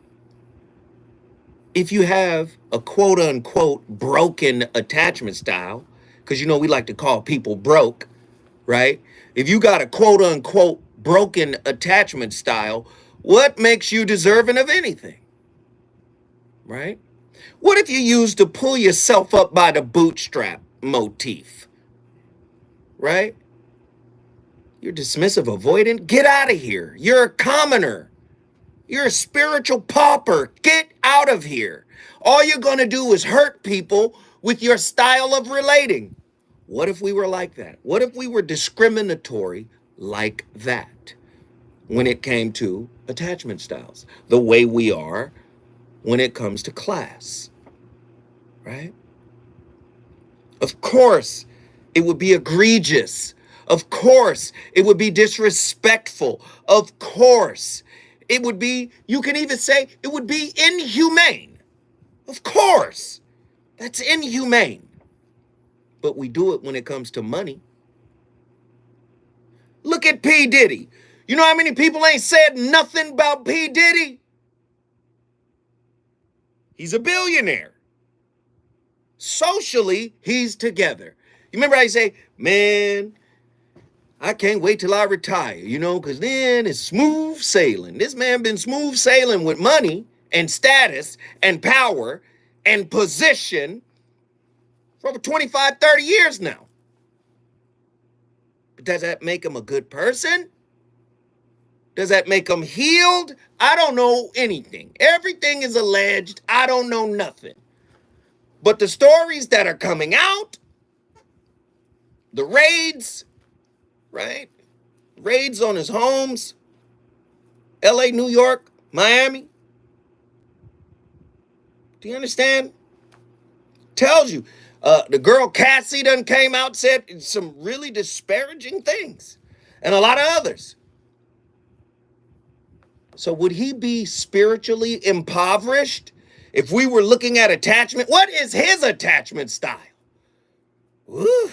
if you have a quote unquote broken attachment style, because you know we like to call people broke, right? If you got a quote unquote broken attachment style, what makes you deserving of anything? Right? What if you use to pull yourself up by the bootstrap motif, right? You're dismissive, avoidant. Get out of here. You're a commoner. You're a spiritual pauper. Get out of here. All you're going to do is hurt people with your style of relating. What if we were like that? What if we were discriminatory like that when it came to attachment styles? The way we are when it comes to class, right? Of course, it would be egregious. Of course, it would be disrespectful. Of course, it would be, you can even say, it would be inhumane. Of course, that's inhumane. But we do it when it comes to money. Look at P. Diddy. You know how many people ain't said nothing about P. Diddy? He's a billionaire. Socially, he's together. You remember how you say, man, I can't wait till I retire, because then it's smooth sailing. This man been smooth sailing with money and status and power and position for over 25, 30 years now. But does that make him a good person? Does that make him healed? I don't know anything. Everything is alleged. I don't know nothing. But the stories that are coming out, the raids, right? Raids on his homes, LA, New York, Miami. Do you understand? Tells you. The girl Cassie done came out, said some really disparaging things, and a lot of others. So would he be spiritually impoverished if we were looking at attachment? What is his attachment style? Woo.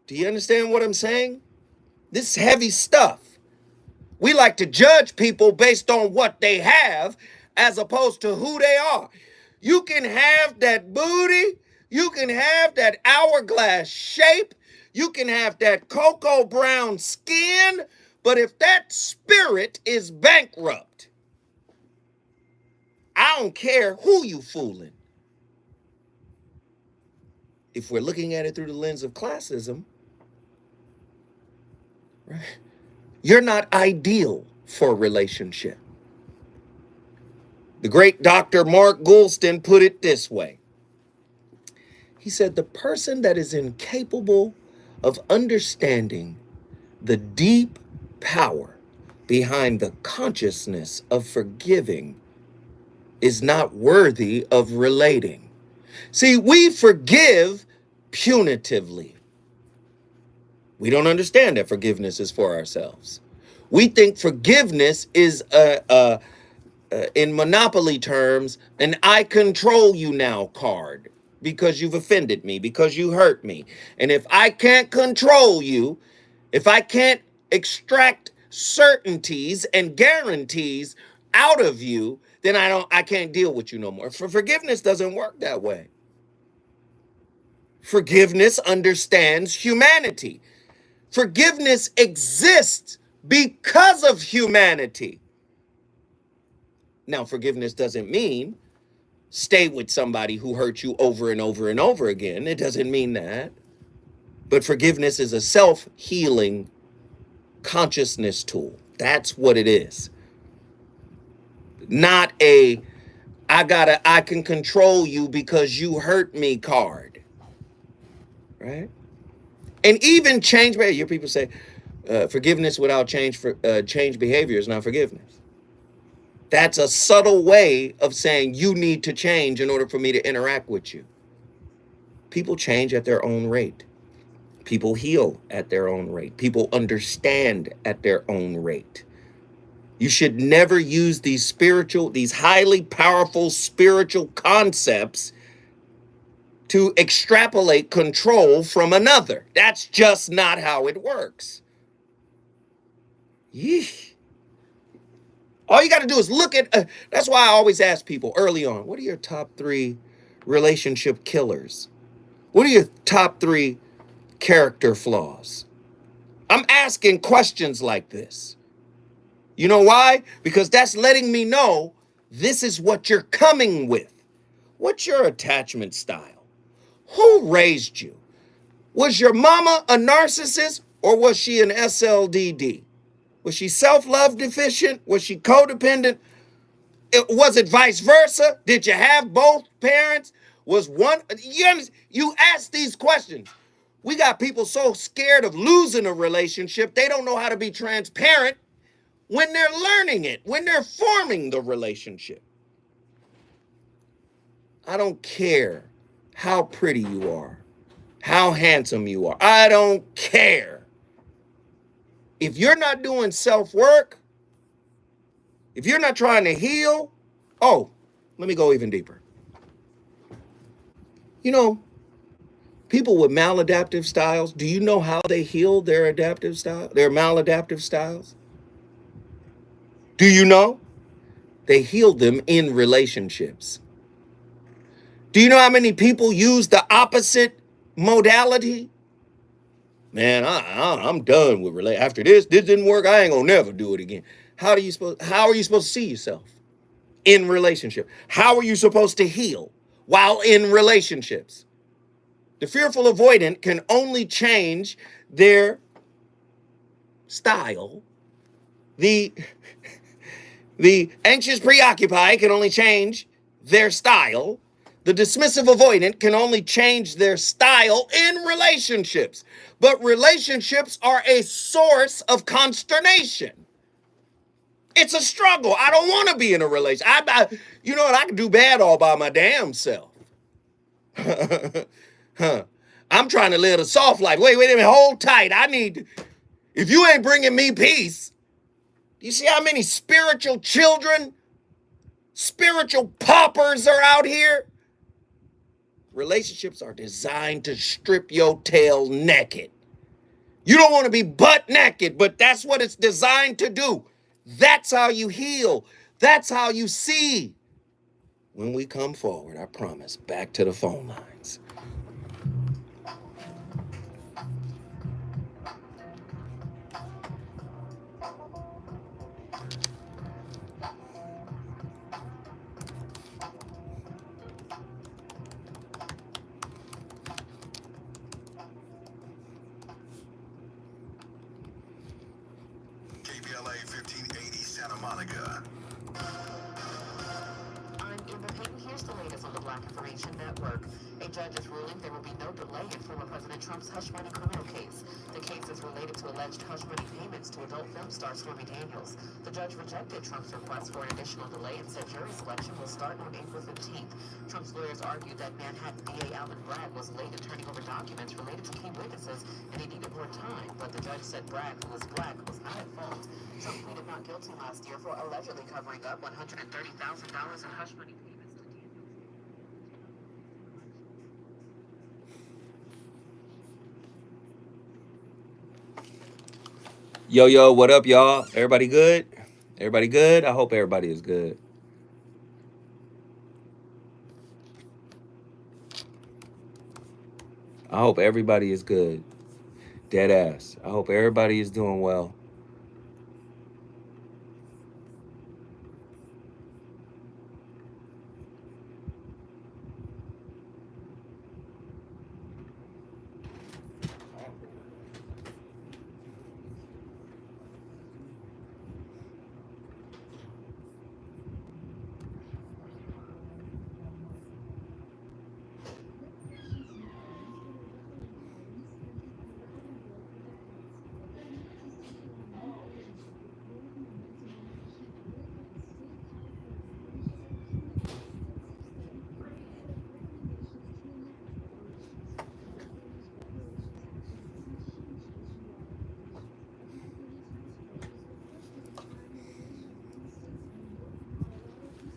Do you understand what I'm saying? This is heavy stuff. We like to judge people based on what they have as opposed to who they are. You can have that booty. You can have that hourglass shape. You can have that cocoa brown skin. But if that spirit is bankrupt, I don't care who you fooling. If we're looking at it through the lens of classism, right, you're not ideal for a relationship. The great Dr. Mark Goulston put it this way. He said, the person that is incapable of understanding the deep power behind the consciousness of forgiving is not worthy of relating. See, we forgive punitively. We don't understand that forgiveness is for ourselves. We think forgiveness is, in Monopoly terms, an I control you now card because you've offended me, because you hurt me. And if I can't control you, if I can't extract certainties and guarantees out of you, then I can't deal with you no more. Forgiveness doesn't work that way. Forgiveness understands humanity. Forgiveness exists because of humanity. Now, forgiveness doesn't mean stay with somebody who hurt you over and over and over again. It doesn't mean that. But forgiveness is a self-healing consciousness tool. That's what it is. Not a I can control you because you hurt me card. Right? And even change behavior. Your people say forgiveness without change behavior is not forgiveness. That's a subtle way of saying you need to change in order for me to interact with you. People change at their own rate. People heal at their own rate. People understand at their own rate. You should never use these highly powerful spiritual concepts to extrapolate control from another. That's just not how it works. Yeesh. All you got to do is look at, that's why I always ask people early on, what are your top 3 relationship killers? What are your top 3 character flaws? I'm asking questions like this. You know why? Because that's letting me know This is what you're coming with. What's your attachment style? Who raised you? Was your mama a narcissist or was she an SLDD? Was she self-love deficient? Was she codependent? Was it vice versa? Did you have both parents? Was one, you ask these questions. We got people so scared of losing a relationship, they don't know how to be transparent when they're learning it, when they're forming the relationship. I don't care how pretty you are, how handsome you are. I don't care. If you're not doing self-work, if you're not trying to heal, oh, let me go even deeper. You know, people with maladaptive styles, do you know how they heal their adaptive style, their maladaptive styles? Do you know? They healed them in relationships. Do you know how many people use the opposite modality? Man, I'm done with relationships. After this didn't work, I ain't gonna never do it again. How are you supposed to see yourself in relationship? How are you supposed to heal while in relationships? The fearful avoidant can only change their style. The anxious preoccupied can only change their style. The dismissive avoidant can only change their style in relationships. But relationships are a source of consternation. It's a struggle. I don't want to be in a relationship. You know what? I can do bad all by my damn self. I'm trying to live a soft life. Wait a minute. Hold tight. If you ain't bringing me peace, you see how many spiritual children, spiritual paupers are out here? Relationships are designed to strip your tail naked. You don't want to be butt naked, but that's what it's designed to do. That's how you heal. That's how you see. When we come forward, I promise, back to the phone lines. KBLA 1580 Santa Monica. Here's the latest on the Black Information Network. A judge is ruling there will be no delay in former President Trump's hush money criminal case. The case is related to alleged hush money payments to adult film star Stormy Daniels. The judge rejected Trump's request for an additional delay and said jury selection will start on April 15th. Trump's lawyers argued that Manhattan DA Alvin Bragg was late in turning over documents related to key witnesses and he needed more time, but the judge said Bragg, who was black, was not at fault. Trump pleaded not guilty last year for allegedly covering up $130,000 in hush money payments. Yo, what up, y'all? Everybody good? Everybody good? I hope everybody is good. I hope everybody is good. Dead ass. I hope everybody is doing well.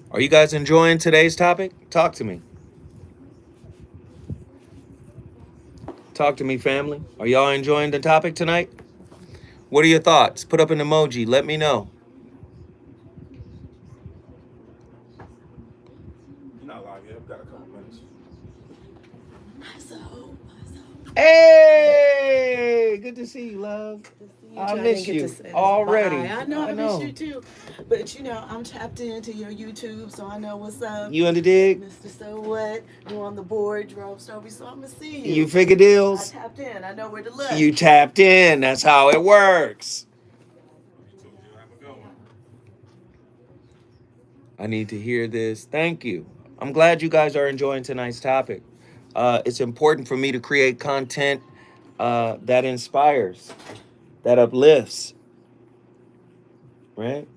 Are you guys enjoying today's topic? Talk to me. Talk to me, family. Are y'all enjoying the topic tonight? What are your thoughts? Put up an emoji. Let me know. You're not live yet. I've got a couple minutes. Hey, Good to see you, love. I miss didn't get you to say already. bye. I know I I miss know. you too. But I'm tapped into your YouTube, so I know what's up. You on the dig? Mr. So What? You on the board, Drove Stovey, so I'm gonna see you. You figure deals? I tapped in. I know where to look. You tapped in. That's how it works. I need to hear this. Thank you. I'm glad you guys are enjoying tonight's topic. It's important for me to create content that inspires, that uplifts, right?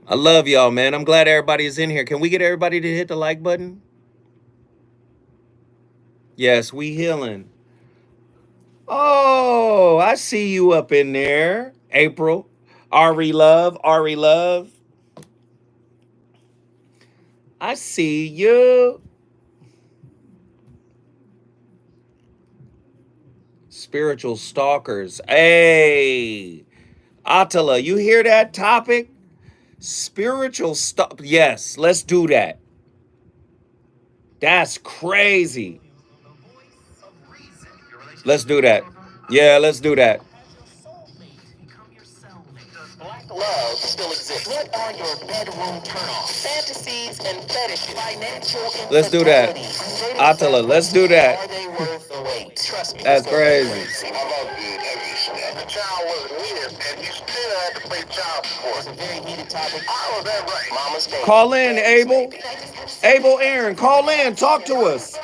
I love y'all, man. I'm glad everybody is in here. Can we get everybody to hit the like button? Yes, we healing. Oh, I see you up in there. April. Ari Love. Ari Love. I see you. Spiritual stalkers. Hey. Attila, you hear that topic? Spiritual stalk. Yes, let's do that. That's crazy. Let's do that. Yeah, let's do that. Black love still exists. What are your bedroom turnoffs? Fantasies and fetishes. Financial infidelity. Let's do that. Attila, let's do that. Are they worth the wait? Trust me. That's crazy. How about the heavy snap? The child was weird, and you still had to pay child support. It's a very heated topic. How is that right? Mama's baby. Call in, Abel. Abel Aaron, call in. Talk to us.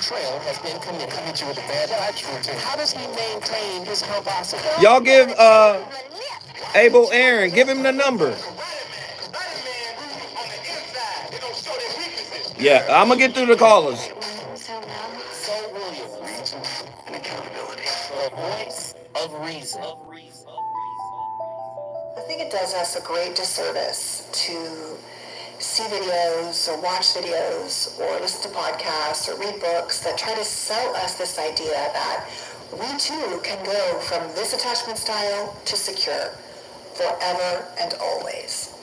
Trail has been committed to with a bad touch routine. How does he maintain his composite? Y'all give Abel Aaron, give him the number. Yeah, I'm gonna get through the callers. So Williams. And accountability. The voice of reason. I think it does us a great disservice to see videos or watch videos or listen to podcasts or read books that try to sell us this idea that we too can go from this attachment style to secure forever and always.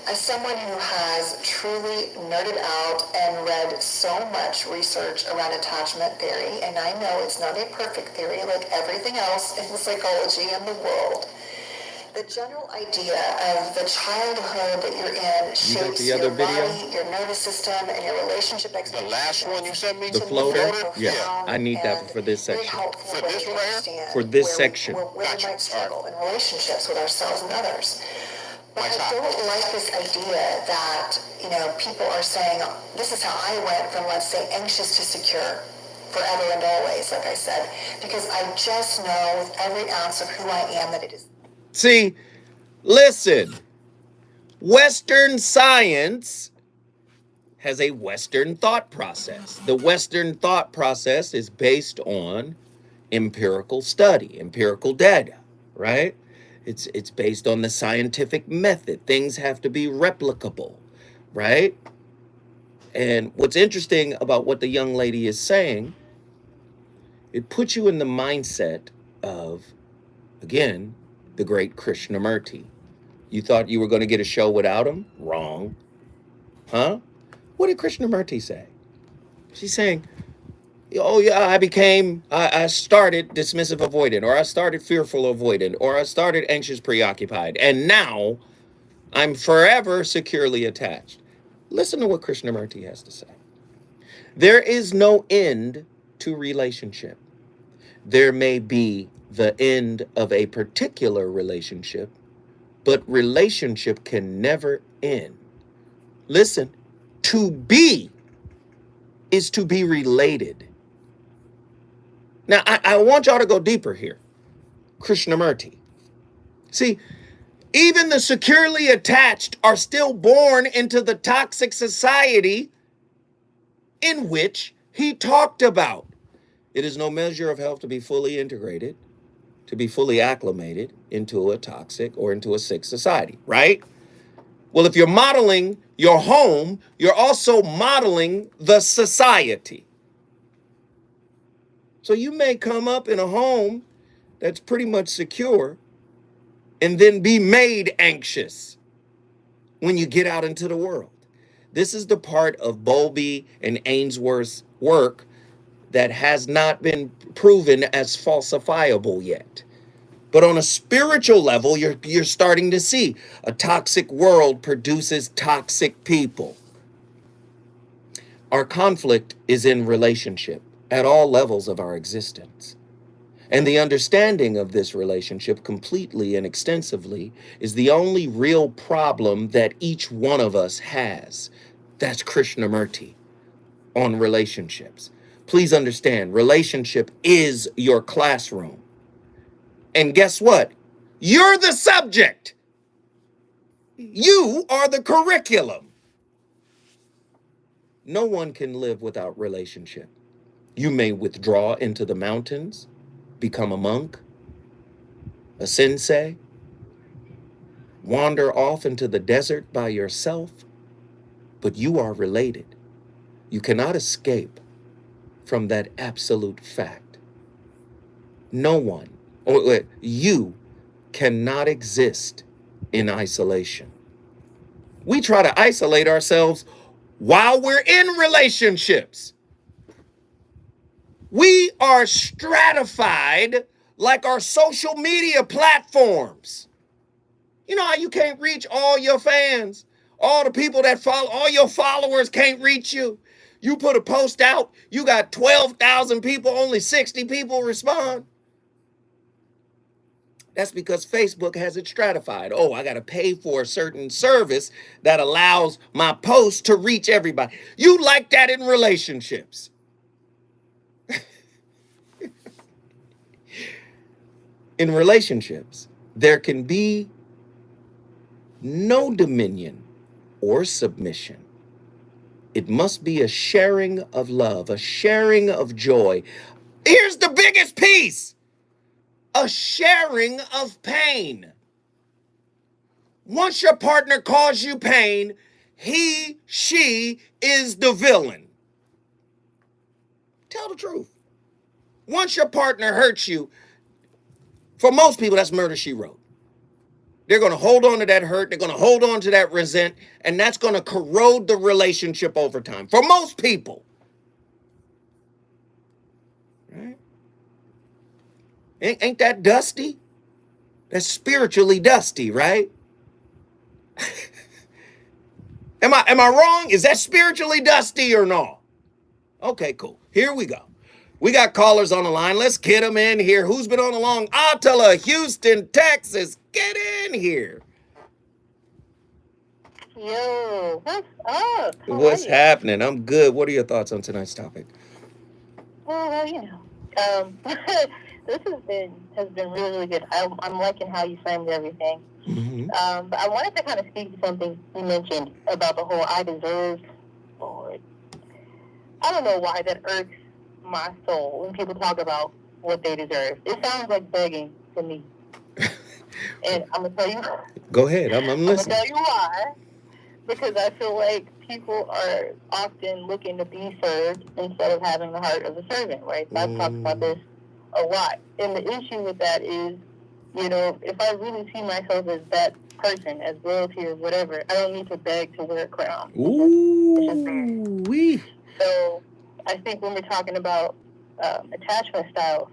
As someone who has truly nerded out and read so much research around attachment theory, and I know it's not a perfect theory like everything else in psychology in the world, the general idea of the childhood that you're in shapes your body, your nervous system, and your relationship expectations. The last one you sent me? The floater? Yeah, I need that for this section. For this one right here? For this section. Where we might struggle in relationships with ourselves and others. But I don't like this idea that, people are saying, this is how I went from, let's say, anxious to secure forever and always, like I said, because I just know with every ounce of who I am that it is. See, listen, Western science has a Western thought process. The Western thought process is based on empirical study, empirical data, right? It's based on the scientific method. Things have to be replicable, right? And what's interesting about what the young lady is saying, it puts you in the mindset of, again, the great Krishnamurti. You thought you were going to get a show without him? Wrong. Huh? What did Krishnamurti say? She's saying, oh yeah, I started dismissive avoidant, or I started fearful avoidant, or I started anxious preoccupied, and now I'm forever securely attached. Listen to what Krishnamurti has to say. There is no end to relationship. There may be the end of a particular relationship, but relationship can never end. Listen, to be is to be related. Now, I want y'all to go deeper here. Krishnamurti. See, even the securely attached are still born into the toxic society in which he talked about. It is no measure of health to be fully integrated, to be fully acclimated into a toxic or into a sick society, right? Well, if you're modeling your home, you're also modeling the society. So you may come up in a home that's pretty much secure and then be made anxious when you get out into the world. This is the part of Bowlby and Ainsworth's work that has not been proven as falsifiable yet. But on a spiritual level, you're starting to see a toxic world produces toxic people. Our conflict is in relationship at all levels of our existence. And the understanding of this relationship completely and extensively is the only real problem that each one of us has. That's Krishnamurti on relationships. Please understand, relationship is your classroom. And guess what? You're the subject. You are the curriculum. No one can live without relationship. You may withdraw into the mountains, become a monk, a sensei, wander off into the desert by yourself, but you are related. You cannot escape from that absolute fact. No one, or you cannot exist in isolation. We try to isolate ourselves while we're in relationships. We are stratified like our social media platforms. You know how you can't reach all your fans, all the people that follow, all your followers can't reach you. You put a post out, you got 12,000 people, only 60 people respond. That's because Facebook has it stratified. Oh, I got to pay for a certain service that allows my post to reach everybody. You like that in relationships. In relationships, there can be no dominion or submission. It must be a sharing of love, a sharing of joy. Here's the biggest piece. A sharing of pain. Once your partner causes you pain, he, she is the villain. Tell the truth. Once your partner hurts you, for most people, that's murder, she wrote. They're going to hold on to that hurt. They're going to hold on to that resent, and that's going to corrode the relationship over time. For most people. Right? Ain't that dusty? That's spiritually dusty, right? Am I wrong? Is that spiritually dusty or no? Okay, cool. Here we go. We got callers on the line. Let's get them in here. Who's been on the long? Attila, Houston, Texas. Get in here. Yo, what's up? What's happening? I'm good. What are your thoughts on tonight's topic? Well, you know, this has been really, really good. I'm liking how you framed everything. Mm-hmm. But I wanted to kind of speak to something you mentioned about the whole I deserve. Lord, I don't know why that irks my soul when people talk about what they deserve. It sounds like begging to me. And I'm gonna tell you. Go ahead. I'm listening. I'm gonna tell you why. Because I feel like people are often looking to be served instead of having the heart of a servant, right? So I've talked about this a lot. And the issue with that is, you know, if I really see myself as that person, as royalty or whatever, I don't need to beg to wear a crown. Ooh, So I think when we're talking about attachment styles,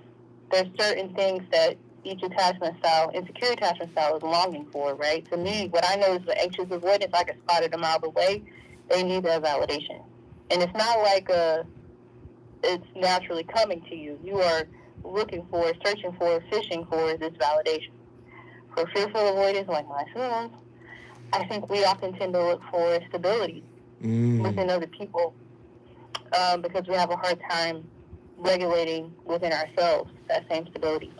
there's certain things that each attachment style, insecure attachment style, is longing for, right? To me, what I know is the anxious avoidance, I can spot it a mile away. They need that validation. And it's not like it's naturally coming to you. You are looking for, searching for, fishing for this validation. For fearful avoidance like myself, I think we often tend to look for stability within other people because we have a hard time regulating within ourselves that same stability.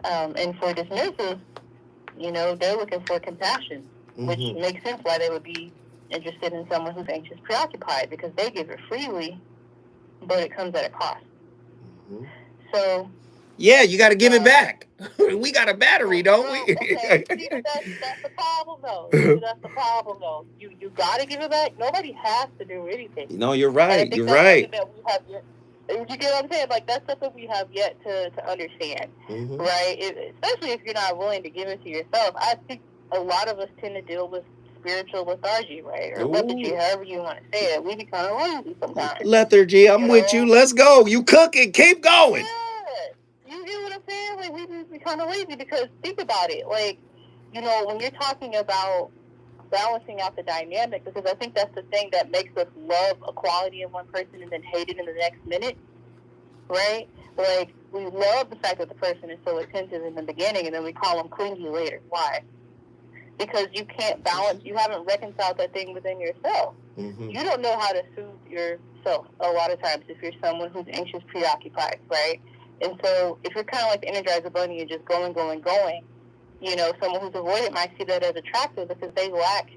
And for dismissive, you know, they're looking for compassion, which makes sense why they would be interested in someone who's anxious, preoccupied, because they give it freely, but it comes at a cost. So, yeah, you got to give it back. We got a battery, don't we? Okay. See, that's the problem, though. That's the problem, though. You got to give it back. Nobody has to do anything. No, you're right. You're that's right. That we have yet, you get what I'm saying? Like, that's something we have yet to understand, right? Especially if you're not willing to give it to yourself. I think a lot of us tend to deal with spiritual lethargy, right? Or lethargy, however you want to say it. We be kind of lazy sometimes. Lethargy, I'm with you. Let's go. You cooking. Keep going. Yeah. You get what I'm saying? Like, we be kind of lazy because think about it. Like, you know, when you're talking about balancing out the dynamic, because I think that's the thing that makes us love a quality in one person and then hate it in the next minute, right? Like, we love the fact that the person is so attentive in the beginning and then we call them clingy later. Why? Because you can't balance, you haven't reconciled that thing within yourself. You don't know how to soothe yourself a lot of times if you're someone who's anxious, preoccupied, right? And so if you're kind of like the Energizer Bunny and just going, you know, someone who's avoidant might see that as attractive because they lack,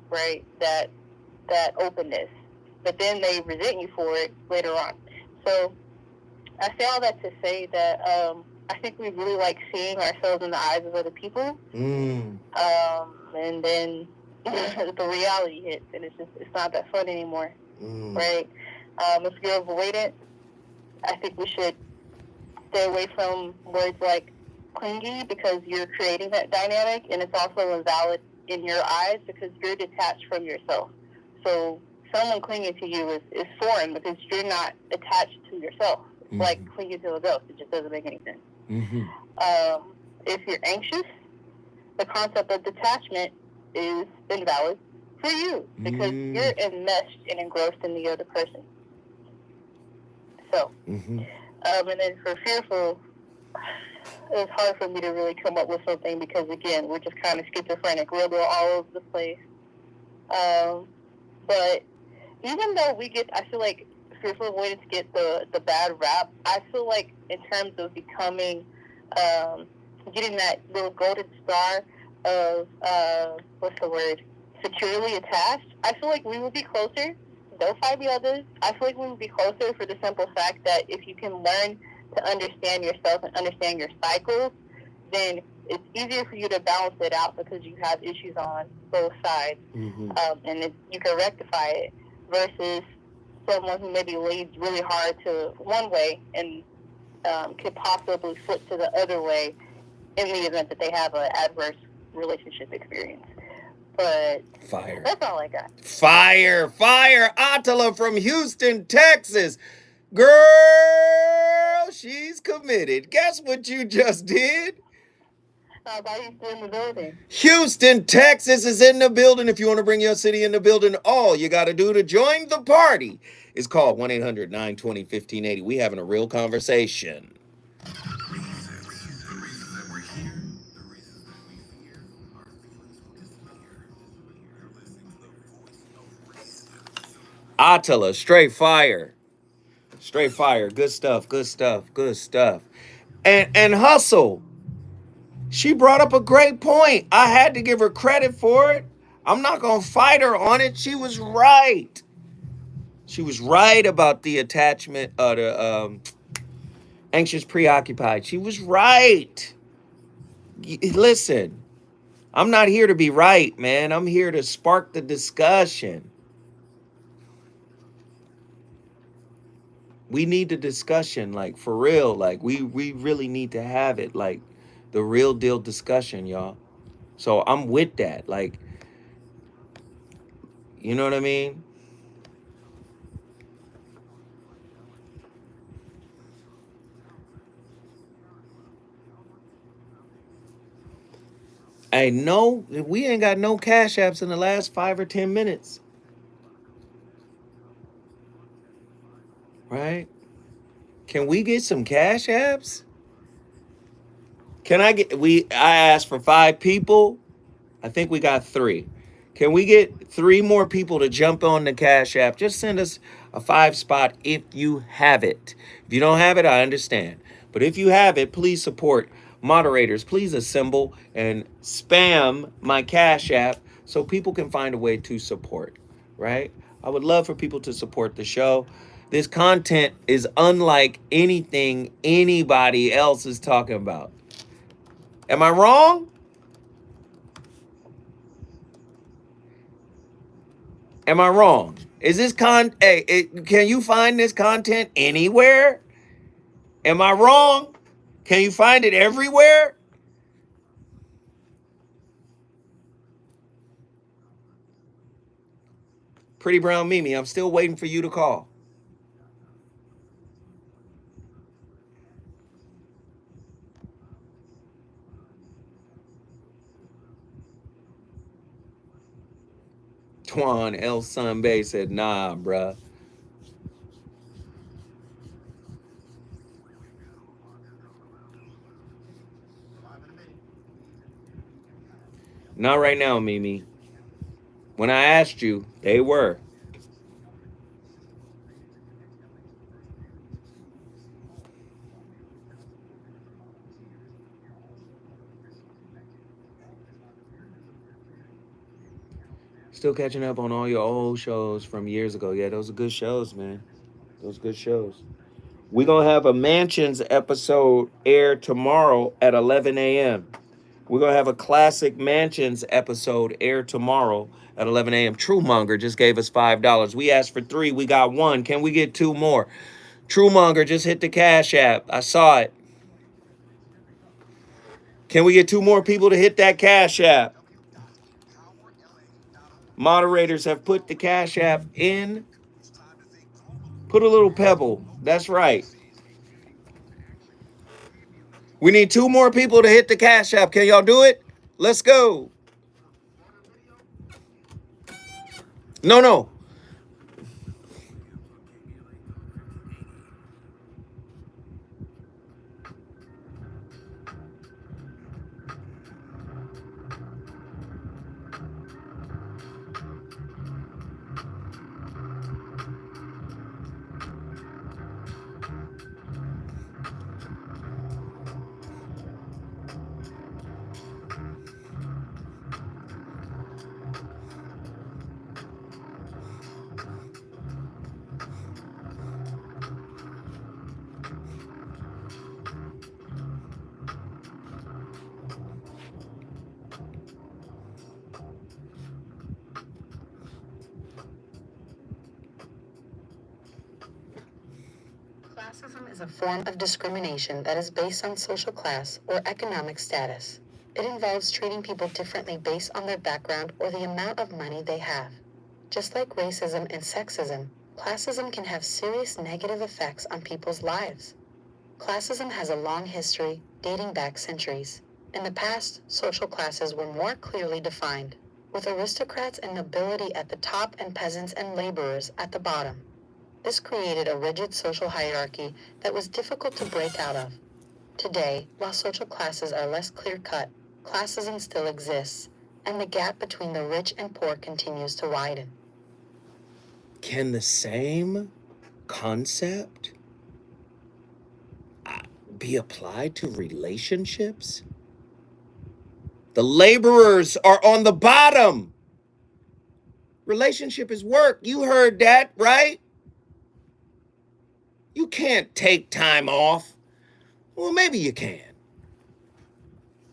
right, that openness. But then they resent you for it later on. So I say all that to say that I think we really like seeing ourselves in the eyes of other people. And then the reality hits, and it's not that fun anymore, right? If you're avoidant, I think we should stay away from words like clingy because you're creating that dynamic, and it's also invalid in your eyes because you're detached from yourself. So someone clinging to you is foreign because you're not attached to yourself. It's like clinging to a ghost. It just doesn't make any sense. If you're anxious, the concept of detachment is invalid for you because you're enmeshed and engrossed in the other person. So, and then for fearful, it's hard for me to really come up with something because, again, we're just kind of schizophrenic. We're all over the place. But even though I feel like fearful avoidance get the bad rap, I feel like in terms of becoming, getting that little golden star of, securely attached, I feel like we would be closer. Don't fight the others. I feel like we would be closer for the simple fact that if you can learn to understand yourself and understand your cycles, then it's easier for you to balance it out because you have issues on both sides, and you can rectify it versus someone who maybe leads really hard to one way and could possibly flip to the other way in the event that they have an adverse relationship experience. But fire. That's all I got. Fire. Attila from Houston, Texas. Girl, she's committed. Guess what you just did? Houston in the building. Houston, Texas is in the building. If you want to bring your city in the building, all you got to do to join the party is call 1-800-920-1580. We having a real conversation. Attila, straight fire. Good stuff. And Hustle, she brought up a great point. I had to give her credit for it. I'm not going to fight her on it. She was right. She was right about the attachment, the anxious, preoccupied. She was right. Listen, I'm not here to be right, man. I'm here to spark the discussion. We need the discussion, like, for real. Like, we really need to have it, like, the real deal discussion, y'all. So I'm with that. Like, you know what I mean? Hey, no, we ain't got no cash apps in the last 5 or 10 minutes. Right? Can we get some cash apps? Can I get, I asked for 5 people. I think we got 3. Can we get 3 more people to jump on the Cash App? Just send us a 5 spot if you have it. If you don't have it, I understand. But if you have it, please support. Moderators, please assemble and spam my Cash App so people can find a way to support, right? I would love for people to support the show. This content is unlike anything anybody else is talking about. Am I wrong? Am I wrong? Is this can you find this content anywhere? Am I wrong? Can you find it everywhere? Pretty Brown Mimi, I'm still waiting for you to call. Twan El Sunbay said, nah, bruh. Not right now, Mimi. When I asked you, they were. Still catching up on all your old shows from years ago. Yeah, those are good shows, man. Those good shows. We're going to have a Mansions episode air tomorrow at 11 a.m. We're going to have a Classic Mansions episode air tomorrow at 11 a.m. Truemonger just gave us $5. We asked for 3. We got 1. Can we get 2 more? Truemonger just hit the Cash App. I saw it. Can we get 2 more people to hit that Cash App? Moderators have put the Cash App in. Put a little pebble. That's right. We need 2 more people to hit the Cash App. Can y'all do it? Let's go. No. Classism is a form of discrimination that is based on social class or economic status. It involves treating people differently based on their background or the amount of money they have. Just like racism and sexism, classism can have serious negative effects on people's lives. Classism has a long history, dating back centuries. In the past, social classes were more clearly defined, with aristocrats and nobility at the top and peasants and laborers at the bottom. This created a rigid social hierarchy that was difficult to break out of. Today, while social classes are less clear-cut, classism still exists, and the gap between the rich and poor continues to widen. Can the same concept be applied to relationships? The laborers are on the bottom. Relationship is work. You heard that, right? You can't take time off. Well, maybe you can,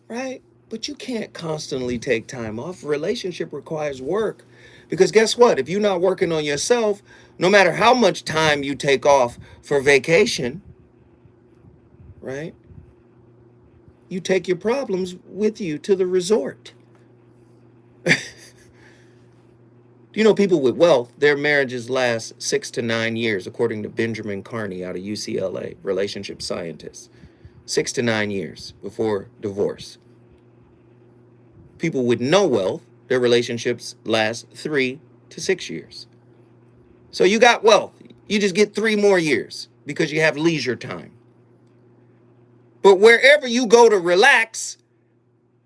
right? But you can't constantly take time off. A relationship requires work. Because guess what? If you're not working on yourself, no matter how much time you take off for vacation, right? You take your problems with you to the resort. Do you know people with wealth, their marriages last 6 to 9 years, according to Benjamin Carney out of UCLA, relationship scientist. 6 to 9 years before divorce. People with no wealth, their relationships last 3 to 6 years. So you got wealth. You just get 3 more years because you have leisure time. But wherever you go to relax,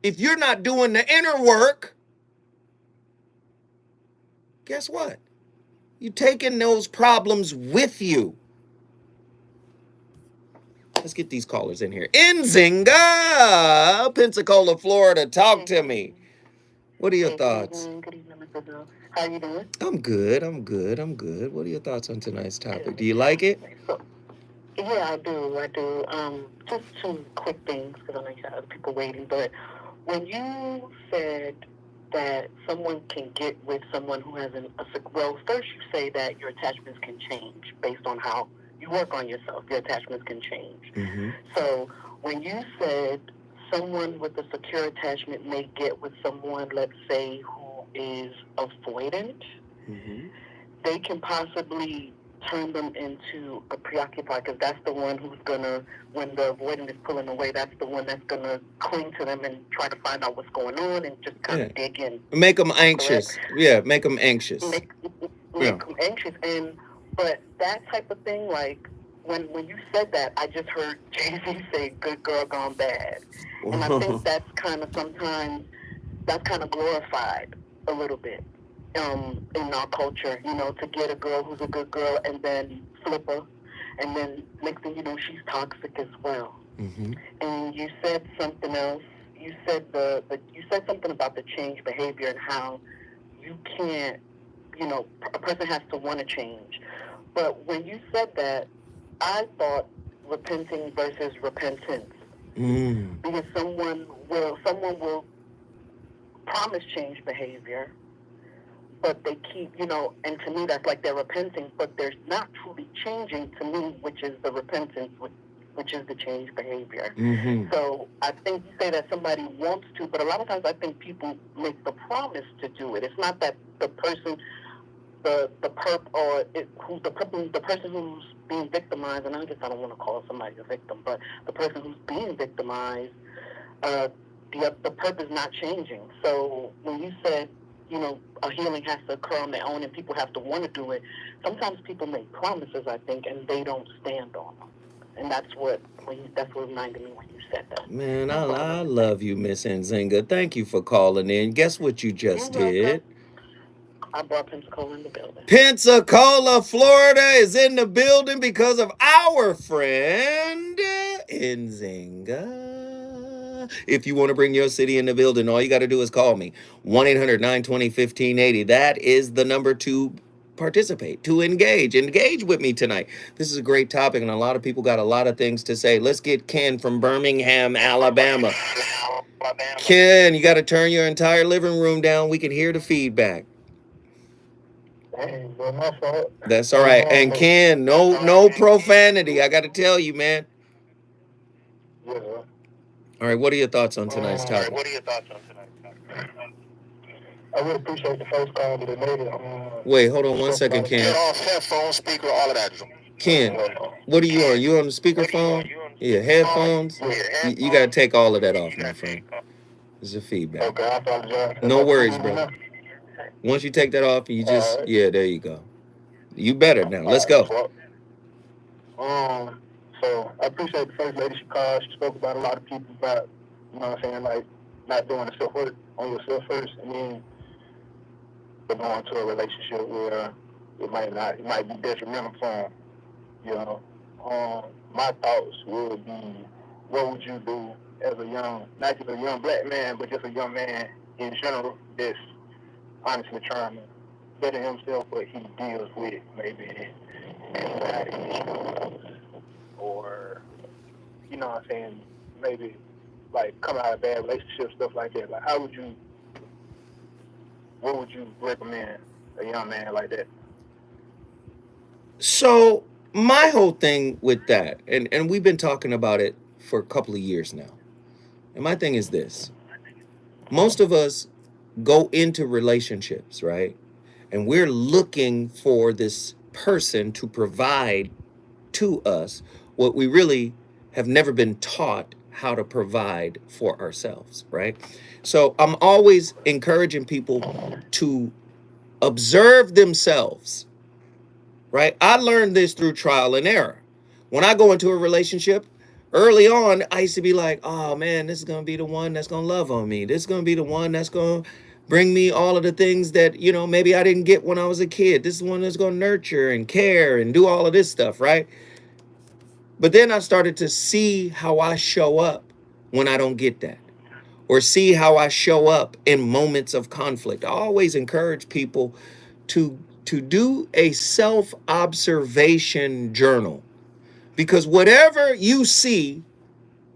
if you're not doing the inner work, guess what? You're taking those problems with you. Let's get these callers in here. Nzinga, Pensacola, Florida. Talk to me. What are your thoughts? Good evening, Mr. Bill. How you doing? I'm good. What are your thoughts on tonight's topic? Do you like it? Yeah, I do. Just two quick things, because I know you got other people waiting. But when you said that someone can get with someone who has well, first you say that your attachments can change based on how you work on yourself. Your attachments can change. Mm-hmm. So when you said someone with a secure attachment may get with someone, let's say, who is avoidant, Mm-hmm. they can possibly turn them into a preoccupied, because that's the one who's gonna, when the avoidant is pulling away, that's the one that's gonna cling to them and try to find out what's going on and just kind of dig in. Make them anxious. Correct? Yeah, make them anxious. Make them anxious. But that type of thing, like, when you said that, I just heard Jay-Z say, good girl gone bad. And I think that's kind of sometimes, that's kind of glorified a little bit. In our culture, to get a girl who's a good girl and then flip her, and then next thing you know, she's toxic as well. Mm-hmm. And you said something else. You said you said something about the change behavior and how you can't, a person has to want to change. But when you said that, I thought repenting versus repentance. Mm. Because someone will promise change behavior, but they keep, and to me that's like they're repenting, but they're not truly changing to me, which is the repentance, which is the change behavior. Mm-hmm. So I think you say that somebody wants to, but a lot of times I think people make the promise to do it. It's not that the person, the person who's being victimized, and I guess I don't want to call somebody a victim, but the person who's being victimized, the purpose not changing. So when you said, a healing has to occur on their own and people have to want to do it, sometimes people make promises, I think, and they don't stand on them. And that's what reminded me when you said that. Man, I love you, Miss Nzinga. Thank you for calling in. Guess what you just did? I brought Pensacola in the building. Pensacola, Florida is in the building because of our friend Nzinga. If you want to bring your city in the building, all you got to do is call me. 1-800-920-1580. That is the number to participate, to engage. Engage with me tonight. This is a great topic, and a lot of people got a lot of things to say. Let's get Ken from Birmingham, Alabama. Ken, you got to turn your entire living room down. We can hear the feedback. Hey, well, my fault. That's all right. And Ken, no profanity. I got to tell you, man. Yeah. All right, what are your thoughts on tonight's topic? I would appreciate the first call that they made it. Wait, hold on one second, Ken. Off headphone, speaker, all of that. Ken, what are you on? You on the speakerphone? Yeah, headphones? You got to take all of that off, my friend. This is a feedback. Okay, I apologize. No worries, bro. Once you take that off, you just, yeah, there you go. You better now. Let's go. So I appreciate the first lady. She called. She spoke about a lot of people about, like not doing the self work on yourself first, and then going to a relationship where it might be detrimental for them. My thoughts would be, what would you do as a young, not just a young black man, but just a young man in general that's honestly trying to better himself, but he deals with maybe anxiety issues, or, maybe like coming out of bad relationships, stuff like that. Like, what would you recommend a young man like that? So my whole thing with that, and we've been talking about it for a couple of years now, and my thing is this: most of us go into relationships, right? And we're looking for this person to provide to us what we really have never been taught how to provide for ourselves, right? So I'm always encouraging people to observe themselves, right? I learned this through trial and error. When I go into a relationship, Early on, I used to be like, oh man, this is going to be the one that's going to love on me. This is going to be the one that's going to bring me all of the things that, you know, maybe I didn't get when I was a kid. This is the one that's going to nurture and care and do all of this stuff, right? But then I started to see how I show up when I don't get that, or see how I show up in moments of conflict. I always encourage people to do a self-observation journal, because whatever you see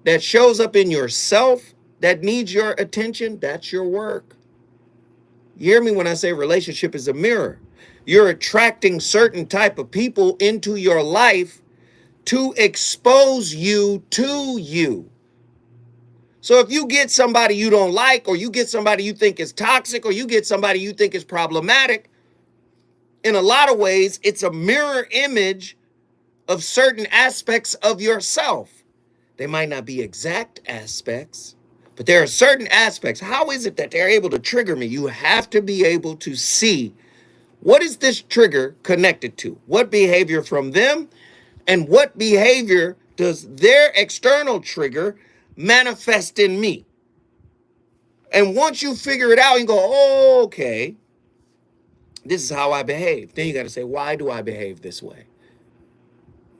that shows up in yourself that needs your attention, that's your work. You hear me when I say relationship is a mirror. You're attracting certain type of people into your life to expose you to you. So if you get somebody you don't like, or you get somebody you think is toxic, or you get somebody you think is problematic, in a lot of ways, it's a mirror image of certain aspects of yourself. They might not be exact aspects, but there are certain aspects. How is it that they're able to trigger me? You have to be able to see, what is this trigger connected to? What behavior from them, and what behavior does their external trigger manifest in me? And once you figure it out and go, oh, okay, this is how I behave. Then you got to say, why do I behave this way?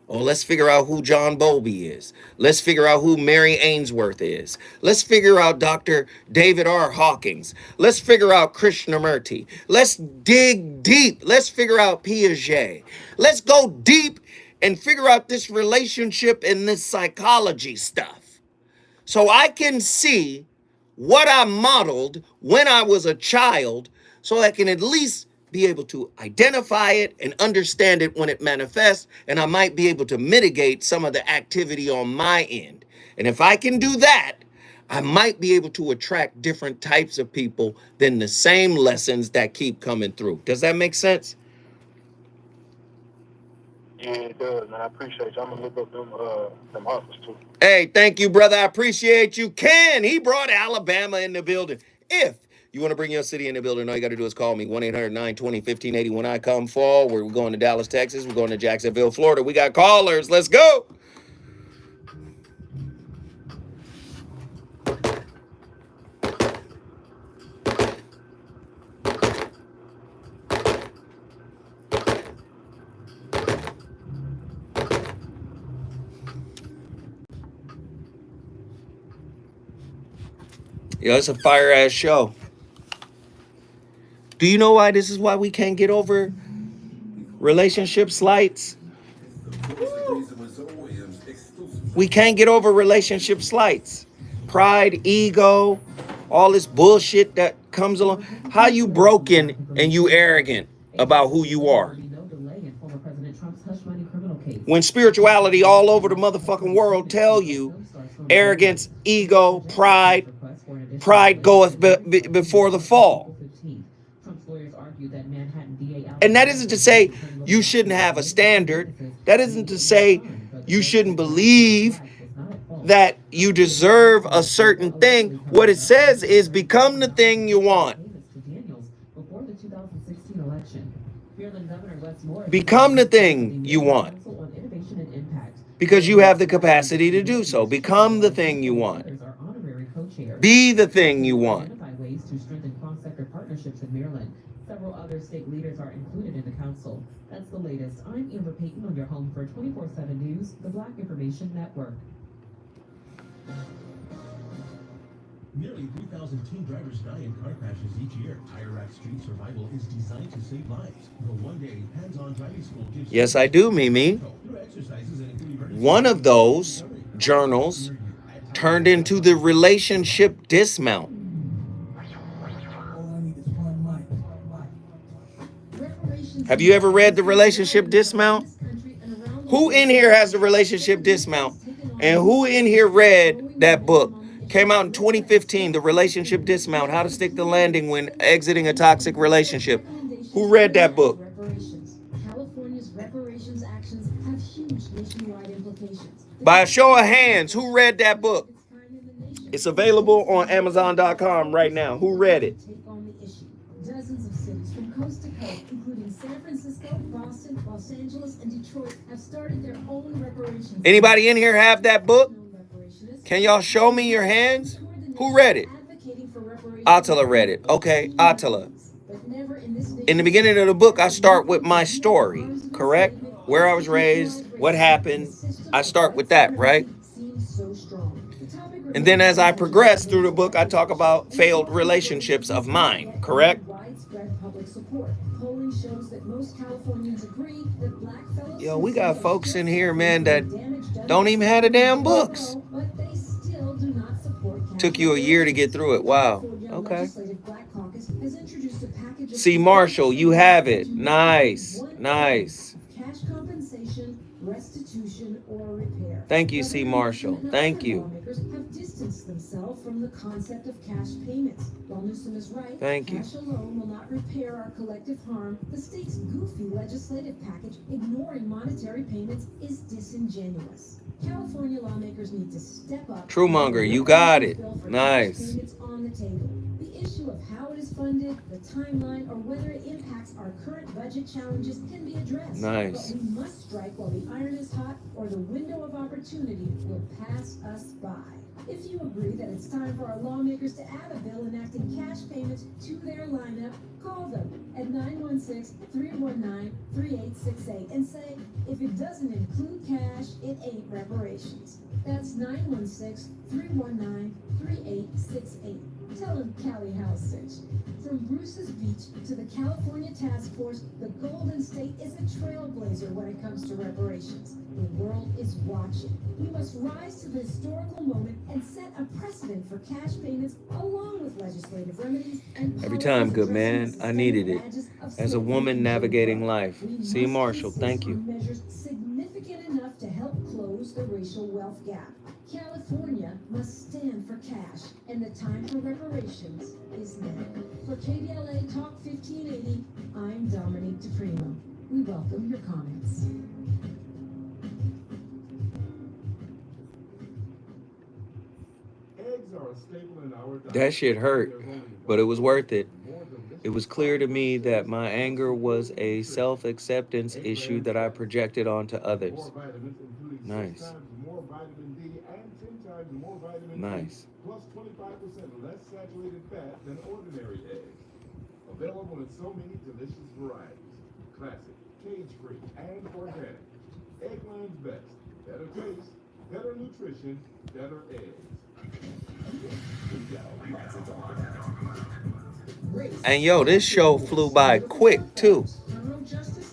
Oh, let's figure out who John Bowlby is. Let's figure out who Mary Ainsworth is. Let's figure out Dr. David R. Hawkins. Let's figure out Krishnamurti. Let's dig deep. Let's figure out Piaget. Let's go deep and figure out this relationship and this psychology stuff, so I can see what I modeled when I was a child, so I can at least be able to identify it and understand it when it manifests, and I might be able to mitigate some of the activity on my end. And if I can do that, I might be able to attract different types of people than the same lessons that keep coming through. Does that make sense? Yeah, it does, man. I appreciate you. I'm gonna look up them offers too. Hey, thank you, brother. I appreciate you. Ken, he brought Alabama in the building. If you want to bring your city in the building, all you got to do is call me, 1-800-920-1580. When I come forward, we're going to Dallas, Texas. We're going to Jacksonville, Florida. We got callers. Let's go. Yo, it's a fire-ass show. Do you know why this is why we can't get over relationship slights? We can't get over relationship slights. Pride, ego, all this bullshit that comes along. How you broken and you arrogant about who you are? When spirituality all over the motherfucking world tell you arrogance, ego, pride goeth before the fall. And that isn't to say you shouldn't have a standard. That isn't to say you shouldn't believe that you deserve a certain thing. What it says is become the thing you want. Become the thing you want, because you have the capacity to do so. Become the thing you want. Be the thing you want. Several other state leaders are included in the council. That's the latest. I'm Amber Payton on your home for 24/7 News, the Black Information Network. Nearly 3,000 teen drivers die in car crashes each year. Iraq Street Survival is designed to save lives. The one-day hands-on driving school gives... Yes, I do, Mimi. One of those journals turned into the relationship dismount. Have you ever read the relationship dismount? Who in here has the relationship dismount? And who in here read that book? Came out in 2015, The Relationship Dismount, How to Stick the Landing When Exiting a Toxic Relationship. Who read that book? California's reparations actions have huge nationwide implications. By a show of hands, who read that book? It's available on Amazon.com right now. Who read it? Dozens of cities from coast to coast, including San Francisco, Boston, Los Angeles, and Detroit, have started their own reparations. Anybody in here have that book? Can y'all show me your hands? Who read it? Attila read it. Okay, Attila. In the beginning of the book, I start with my story, correct? Where I was raised, what happened. I start with that, right? And then as I progress through the book, I talk about failed relationships of mine, correct? Yo, we got folks in here, man, that don't even have the damn books. Took you a year to get through it. Wow. Okay. See, Marshall, you have it. Nice. Nice. Restitution or repair. Thank you, C. Marshall. Thank you. Lawmakers have distanced themselves from the concept of cash payments. While Newsom is right, thank you. Cash alone will not repair our collective harm. The state's goofy legislative package ignoring monetary payments is disingenuous. California lawmakers need to step up. Truemonger, you got it. Nice. On the table. The issue of how it is funded, the timeline, or whether it impacts our current budget challenges can be addressed. Nice. But we must strike while the iron is hot, or the window of opportunity will pass us by. If you agree that it's time for our lawmakers to add a bill enacting cash payments to their lineup, call them at 916-319-3868 and say, if it doesn't include cash, it ain't reparations. That's 916-319-3868. Tell them Callie House sent you. From Bruce's Beach to the California Task Force, the Golden State is a trailblazer when it comes to reparations. The world is watching. We must rise to the historical moment and set a precedent for cash payments along with legislative remedies and every time, good man. I needed it. As a woman navigating life. C. Marshall, thank you. Measures significant enough to help close the racial wealth gap. California must stand for cash, and the time for reparations is now. For KBLA Talk 1580, I'm Dominique DePrimo. We welcome your comments. That shit hurt, but it was worth it. It was clear to me that my anger was a self-acceptance issue that I projected onto others. Nice. Nice. Plus 25% less saturated fat than ordinary eggs. Available in so many delicious varieties. Classic, cage-free, and organic. Eggland's best. Better taste, better nutrition, better eggs. And yo, this show flew by quick too.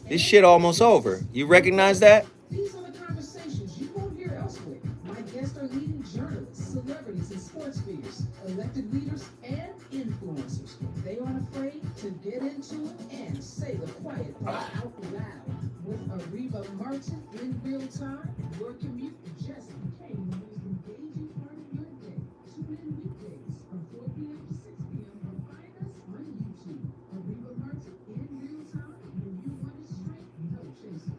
This shit almost over. You recognize that? These are the conversations you won't hear elsewhere. My guests are leading journalists, celebrities, and sports figures, elected leaders, and influencers. They aren't afraid to get into it and say the quiet part out loud. With Ariba Martin in real time, your commute just became the most engaging part of your day. Tune in weekdays from 4 p.m. to 6 p.m. or find us on YouTube. Ariba Martin in real time. When you want it straight, no chasing.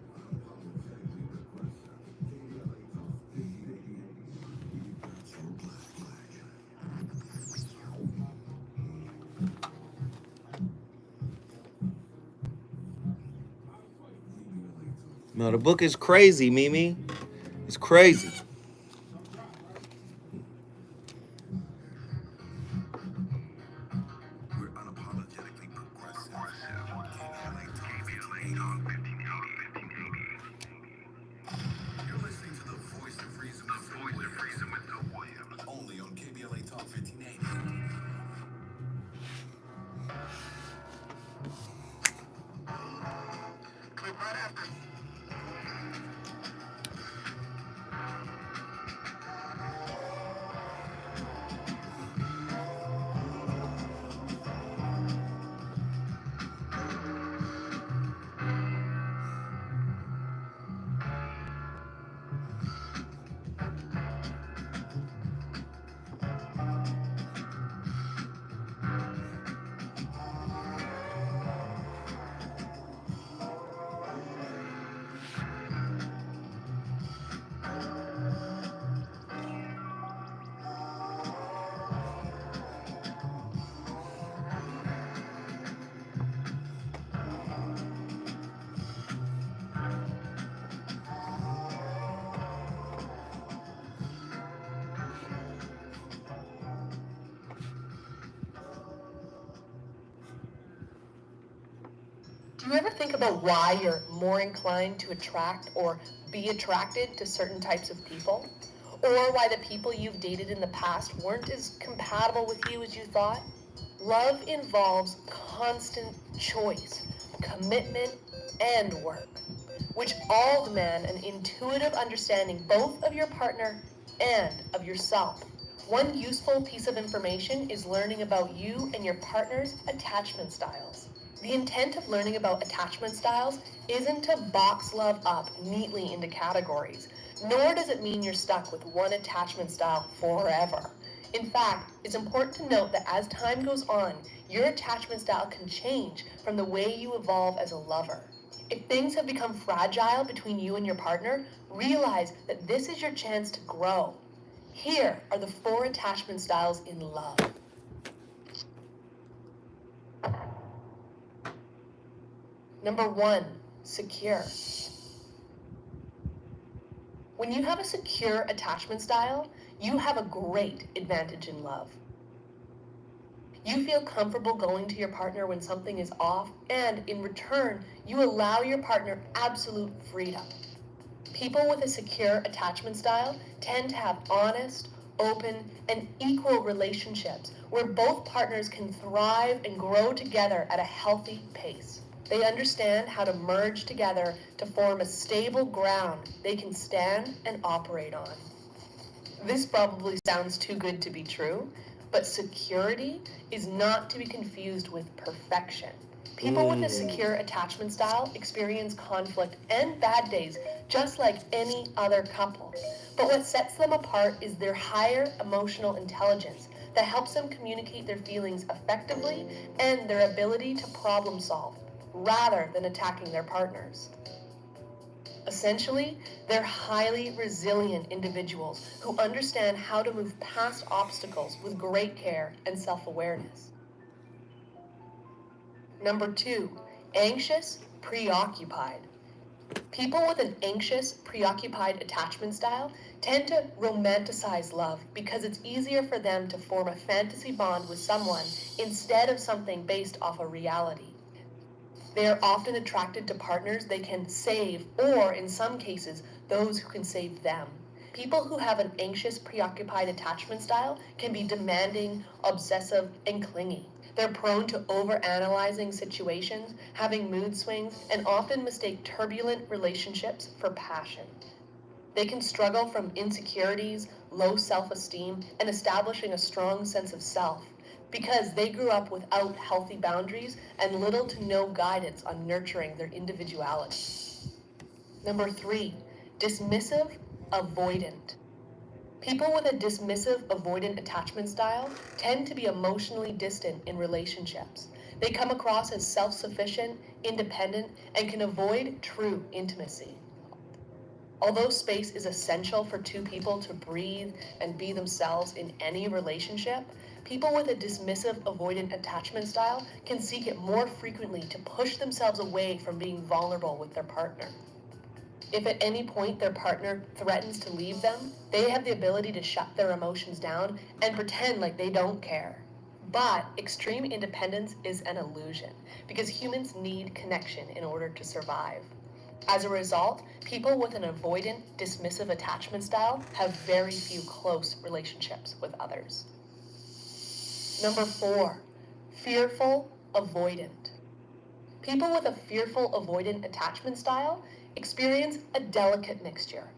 No, the book is crazy, Mimi. It's crazy. You're listening to the voice of reason with Bill Williams. Only on KBLA Talk 1580. Clip right after. Do you ever think about why you're more inclined to attract or be attracted to certain types of people? Or why the people you've dated in the past weren't as compatible with you as you thought? Love involves constant choice, commitment, and work, which all demand an intuitive understanding both of your partner and of yourself. One useful piece of information is learning about you and your partner's attachment styles. The intent of learning about attachment styles isn't to box love up neatly into categories, nor does it mean you're stuck with one attachment style forever. In fact, it's important to note that as time goes on, your attachment style can change from the way you evolve as a lover. If things have become fragile between you and your partner, realize that this is your chance to grow. Here are the 4 attachment styles in love. Number 1, secure. When you have a secure attachment style, you have a great advantage in love. You feel comfortable going to your partner when something is off, and in return, you allow your partner absolute freedom. People with a secure attachment style tend to have honest, open, and equal relationships where both partners can thrive and grow together at a healthy pace. They understand how to merge together to form a stable ground they can stand and operate on. This probably sounds too good to be true, but security is not to be confused with perfection. People with a secure attachment style experience conflict and bad days just like any other couple. But what sets them apart is their higher emotional intelligence that helps them communicate their feelings effectively and their ability to problem solve, rather than attacking their partners. Essentially, they're highly resilient individuals who understand how to move past obstacles with great care and self-awareness. Number 2, anxious, preoccupied. People with an anxious, preoccupied attachment style tend to romanticize love because it's easier for them to form a fantasy bond with someone instead of something based off a reality. They are often attracted to partners they can save, or in some cases, those who can save them. People who have an anxious, preoccupied attachment style can be demanding, obsessive, and clingy. They're prone to overanalyzing situations, having mood swings, and often mistake turbulent relationships for passion. They can struggle from insecurities, low self-esteem, and establishing a strong sense of self, because they grew up without healthy boundaries and little to no guidance on nurturing their individuality. Number 3, dismissive, avoidant. People with a dismissive, avoidant attachment style tend to be emotionally distant in relationships. They come across as self-sufficient, independent, and can avoid true intimacy. Although space is essential for two people to breathe and be themselves in any relationship, people with a dismissive, avoidant attachment style can seek it more frequently to push themselves away from being vulnerable with their partner. If at any point their partner threatens to leave them, they have the ability to shut their emotions down and pretend like they don't care. But extreme independence is an illusion, because humans need connection in order to survive. As a result, people with an avoidant, dismissive attachment style have very few close relationships with others. Number 4, fearful, avoidant. People with a fearful, avoidant attachment style experience a delicate mixture,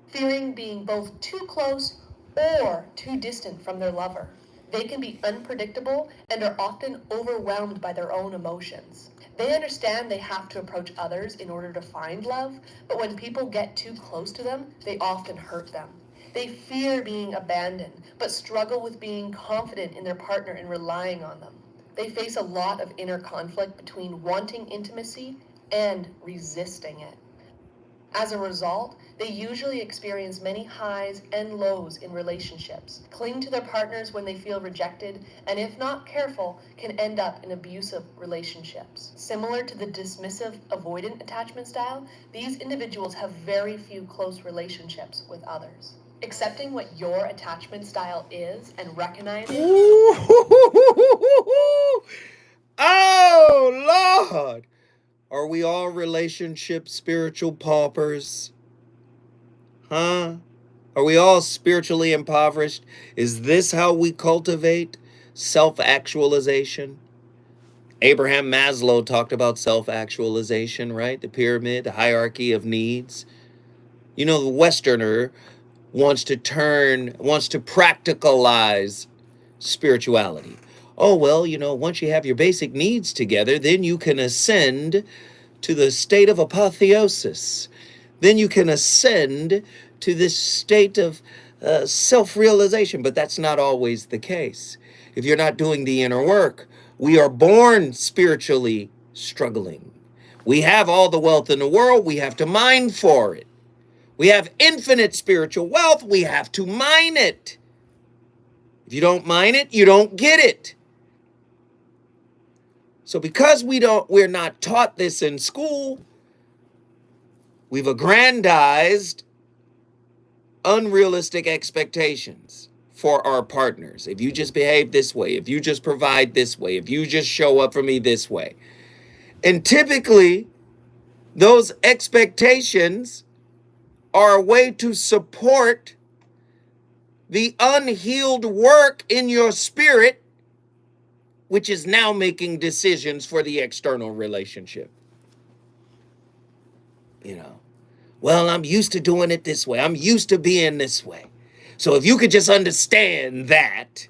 fearing being both too close or too distant from their lover. They can be unpredictable and are often overwhelmed by their own emotions. They understand they have to approach others in order to find love, but when people get too close to them, they often hurt them. They fear being abandoned, but struggle with being confident in their partner and relying on them. They face a lot of inner conflict between wanting intimacy and resisting it. As a result, they usually experience many highs and lows in relationships, cling to their partners when they feel rejected, and if not careful, can end up in abusive relationships. Similar to the dismissive, avoidant attachment style, these individuals have very few close relationships with others. Accepting what your attachment style is and recognizing... Oh, Lord! we all relationship spiritual paupers? Huh? Are we all spiritually impoverished? Is this how we cultivate self-actualization? Abraham Maslow talked about self-actualization, right? The pyramid, the hierarchy of needs. You know, the Westerner wants to practicalize spirituality. Oh, well, you know, once you have your basic needs together, then you can ascend to the state of apotheosis. Then you can ascend to this state of self-realization. But that's not always the case. If you're not doing the inner work, we are born spiritually struggling. We have all the wealth in the world. We have to mine for it. We have infinite spiritual wealth. We have to mine it. If you don't mine it, you don't get it. So because we're not taught this in school, we've aggrandized unrealistic expectations for our partners. If you just behave this way, if you just provide this way, if you just show up for me this way. And typically, those expectations are a way to support the unhealed work in your spirit, which is now making decisions for the external relationship. You know, well, I'm used to doing it this way. I'm used to being this way. So if you could just understand that,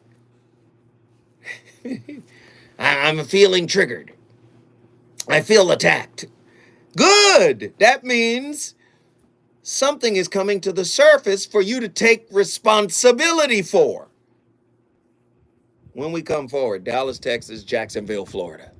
I'm feeling triggered. I feel attacked. Good. That means something is coming to the surface for you to take responsibility for. When we come forward, Dallas, Texas, Jacksonville, Florida.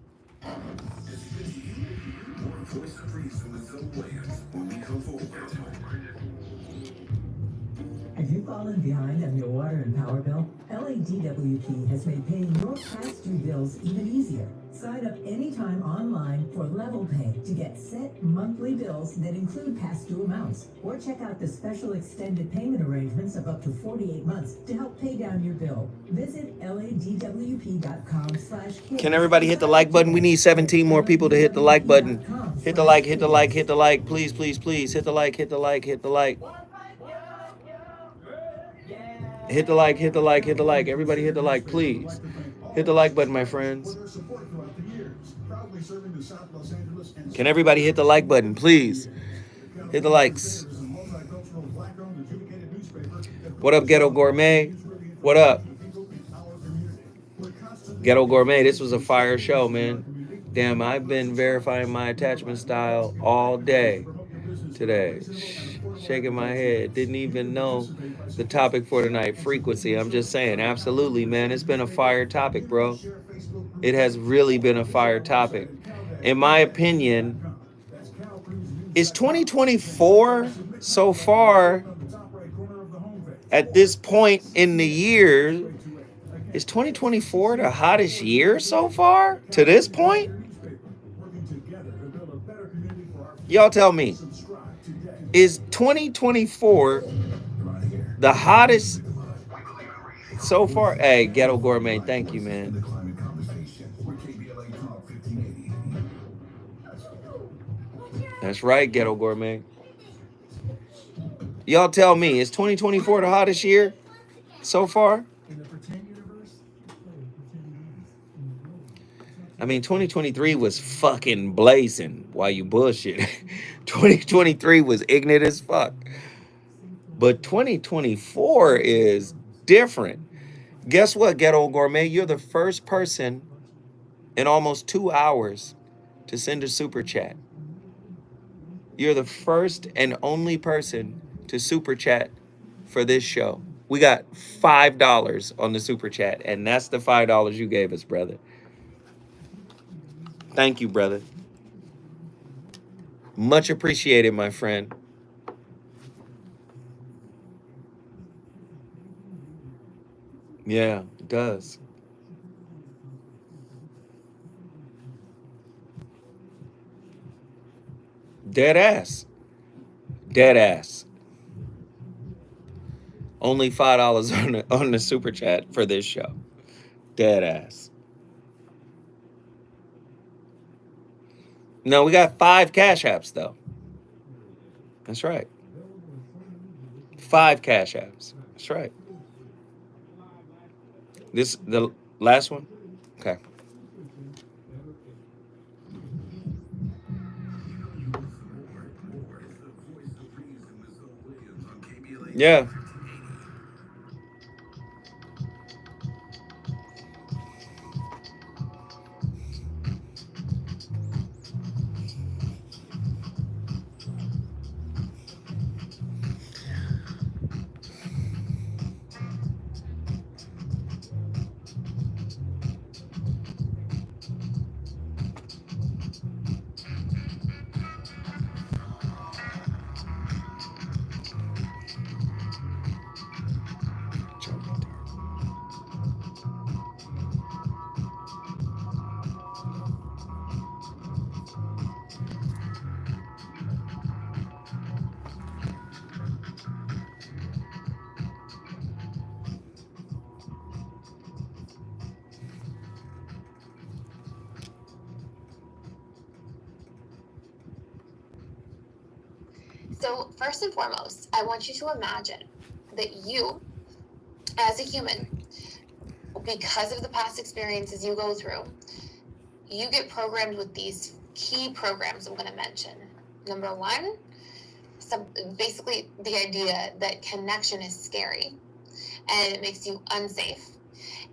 Have you fallen behind on your water and power bill? LADWP has made paying your past due bills even easier. Sign up anytime online for Level Pay to get set monthly bills that include past due amounts. Or check out the special extended payment arrangements of up to 48 months to help pay down your bill. Visit ladwp.com/kids. Can everybody hit the like button? We need 17 more people to hit the like button. Hit the like, hit the like, hit the like. Please, please, please. Hit the like, hit the like, hit the like. Hit the like, hit the like, hit the like. Everybody hit the like, please. Hit the like button, my friends. Can everybody hit the like button, please? Hit the likes. What up, Ghetto Gourmet? What up? Ghetto Gourmet, this was a fire show, man. Damn, I've been verifying my attachment style all day today. Shaking my head. Didn't even know the topic for tonight, frequency. I'm just saying, absolutely, man. It's been a fire topic, bro. It has really been a fire topic. In my opinion, is 2024 so far at this point in the year, is 2024 the hottest year so far to this point? Y'all tell me. Is 2024 the hottest so far? Hey, Ghetto Gourmet, thank you, man. That's right, Ghetto Gourmet. Y'all tell me, is 2024 the hottest year so far? I mean, 2023 was fucking blazing while you bullshit. 2023 was ignorant as fuck. But 2024 is different. Guess what, Ghetto Gourmet? You're the first person in almost 2 hours to send a super chat. You're the first and only person to super chat for this show. We got $5 on the super chat, and that's the $5 you gave us, brother. Thank you, brother. Much appreciated, my friend. Yeah, it does. Dead ass. Dead ass. Only $5 on the super chat for this show. Dead ass. No, we got 5 Cash Apps, though. That's right. 5 Cash Apps. That's right. This the last one? Okay. Yeah. So first and foremost, I want you to imagine that you, as a human, because of the past experiences you go through, you get programmed with these key programs I'm going to mention. Number one, basically the idea that connection is scary and it makes you unsafe.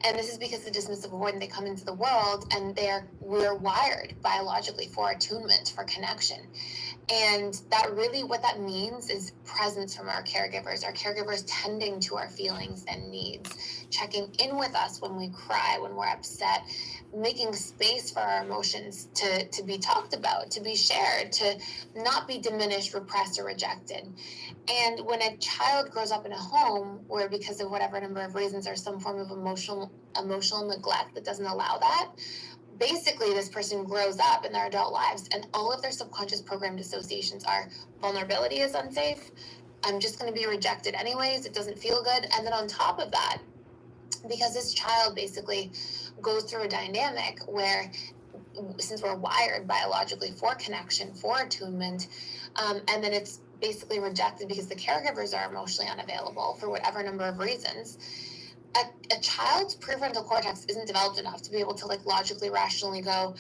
And this is because the dismissive avoidant, they come into the world and we're wired biologically for attunement, for connection. And that really, what that means is presence from our caregivers tending to our feelings and needs, checking in with us when we cry, when we're upset, making space for our emotions to be talked about, to be shared, to not be diminished, repressed, or rejected. And when a child grows up in a home where, because of whatever number of reasons, there's some form of emotional neglect that doesn't allow that, basically this person grows up in their adult lives and all of their subconscious programmed associations are vulnerability is unsafe, I'm just going to be rejected anyways, it doesn't feel good. And then on top of that, because this child basically goes through a dynamic where, since we're wired biologically for connection, for attunement, and then it's basically rejected because the caregivers are emotionally unavailable for whatever number of reasons, a child's prefrontal cortex isn't developed enough to be able to logically, rationally go,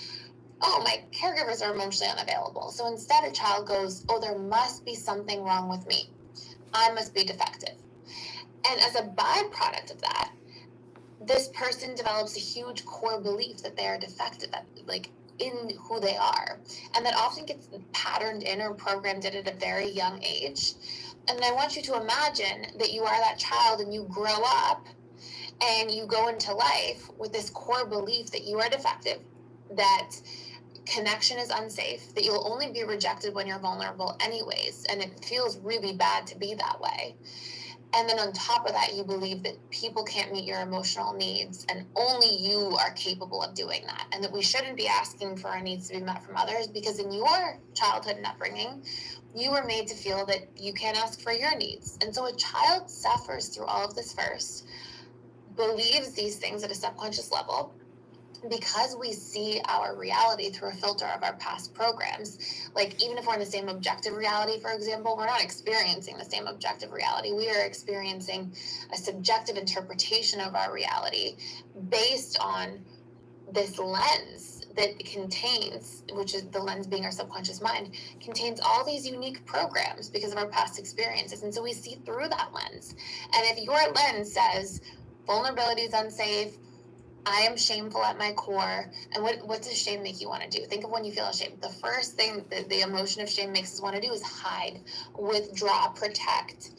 oh, my caregivers are emotionally unavailable. So instead a child goes, oh, there must be something wrong with me. I must be defective. And as a byproduct of that, this person develops a huge core belief that they are defective, in who they are. And that often gets patterned in or programmed in at a very young age. And I want you to imagine that you are that child and you grow up and you go into life with this core belief that you are defective, that connection is unsafe, that you'll only be rejected when you're vulnerable anyways, and it feels really bad to be that way. And then on top of that, you believe that people can't meet your emotional needs and only you are capable of doing that, and that we shouldn't be asking for our needs to be met from others because in your childhood and upbringing, you were made to feel that you can't ask for your needs. And so a child suffers through all of this first, believes these things at a subconscious level, because we see our reality through a filter of our past programs. Even if we're in the same objective reality, for example, we're not experiencing the same objective reality. We are experiencing a subjective interpretation of our reality based on this lens that contains, which is the lens being our subconscious mind, contains all these unique programs because of our past experiences. And so we see through that lens. And if your lens says vulnerability is unsafe, I am shameful at my core. And what does shame make you want to do? Think of when you feel ashamed. The first thing that the emotion of shame makes us want to do is hide, withdraw, protect.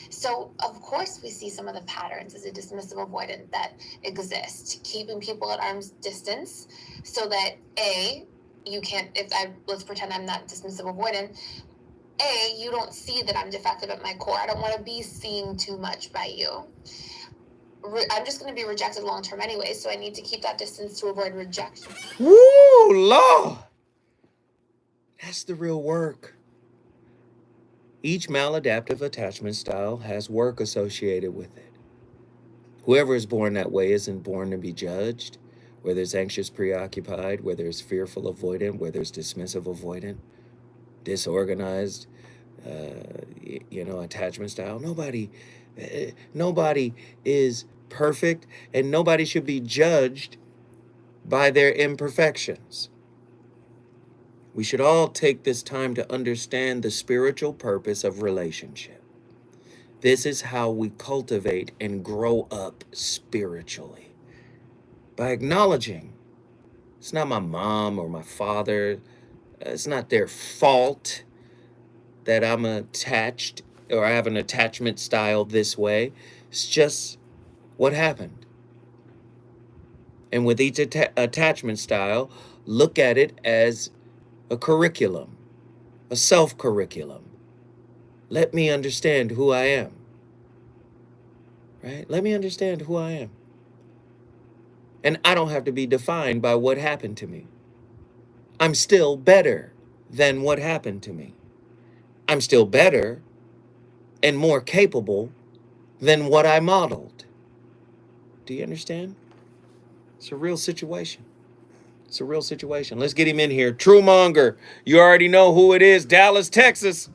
So, of course, we see some of the patterns as a dismissive avoidant that exist, keeping people at arm's distance so that, A, you can't, let's pretend I'm not dismissive avoidant, A, you don't see that I'm defective at my core. I don't want to be seen too much by you. I'm just going to be rejected long term anyway, so I need to keep that distance to avoid rejection. Woo, Lord! That's the real work. Each maladaptive attachment style has work associated with it. Whoever is born that way isn't born to be judged whether it's anxious preoccupied, whether it's fearful avoidant, whether it's dismissive avoidant, disorganized, attachment style. Nobody is perfect, and nobody should be judged by their imperfections. We should all take this time to understand the spiritual purpose of relationship. This is how we cultivate and grow up spiritually. By acknowledging it's not my mom or my father, it's not their fault that I'm attached or I have an attachment style this way. It's just what happened. And with each attachment style, look at it as a curriculum, a self-curriculum. Let me understand who I am, right? Let me understand who I am. And I don't have to be defined by what happened to me. I'm still better than what happened to me. I'm still better and more capable than what I modeled. Do you understand? It's a real situation. It's a real situation. Let's get him in here. True Monger, you already know who it is. Dallas, Texas.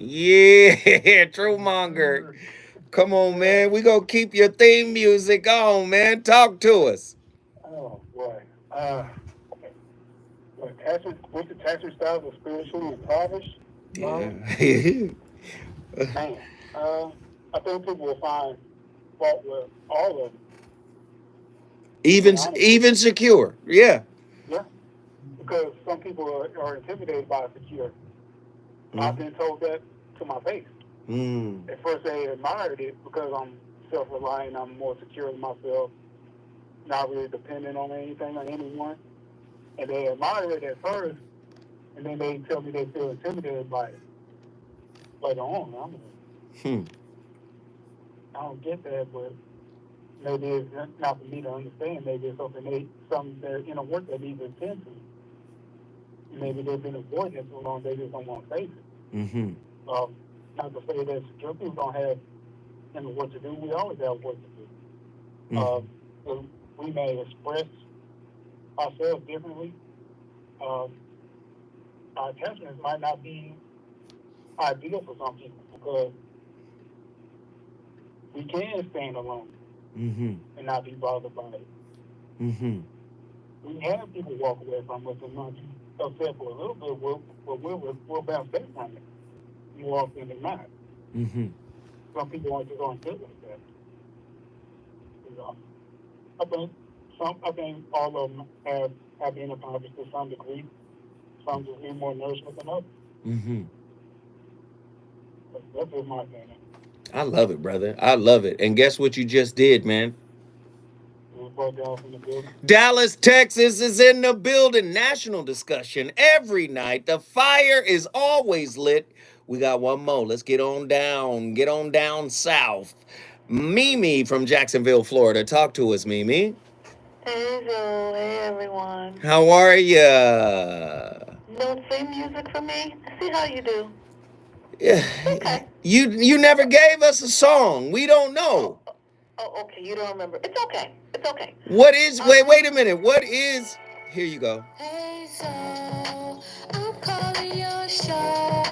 Yeah, True Monger. Come on, man. We gonna keep your theme music on, man. Talk to us. Oh boy. Which attachment styles are spiritually impoverished? Yeah. Man, I think people will find fault with all of them. Even secure. Yeah. Yeah. Because some people are intimidated by secure. I've been told that to my face. At first they admired it because I'm self-reliant, I'm more secure in myself, not really dependent on anything or anyone. And they admire it at first, and then they tell me they feel intimidated by it. Later on, I don't get that, but maybe it's not for me to understand. Maybe it's something their inner work that needs to attend to. Maybe they've been avoiding it so long, they just don't want to face it. Not to say that secure people don't have what to do. We always have work to do. We may express ourselves differently. Our attachments might not be ideal for some people because we can stand alone and not be bothered by it. We have people walk away from us and not be upset for a little bit. We'll bounce back from it more often than not. Some people aren't just going to deal with that. I think all of them have been impoverished to some degree. Some just need more nourishment than others. That's just my opinion. I love it, brother. I love it. And guess what you just did, man? Dallas, Texas is in the building. National discussion every night. The fire is always lit. We got one more. Let's get on down south. Mimi from Jacksonville, Florida. Talk to us, Mimi. Hey, Joe. Hey, everyone. How are ya? Don't play music for me. See how you do. Yeah. Okay. You never gave us a song. We don't know. Oh, okay. You don't remember. It's okay. It's okay. What is? Wait a minute. What is? Here you go. Hey, so I'm calling your show.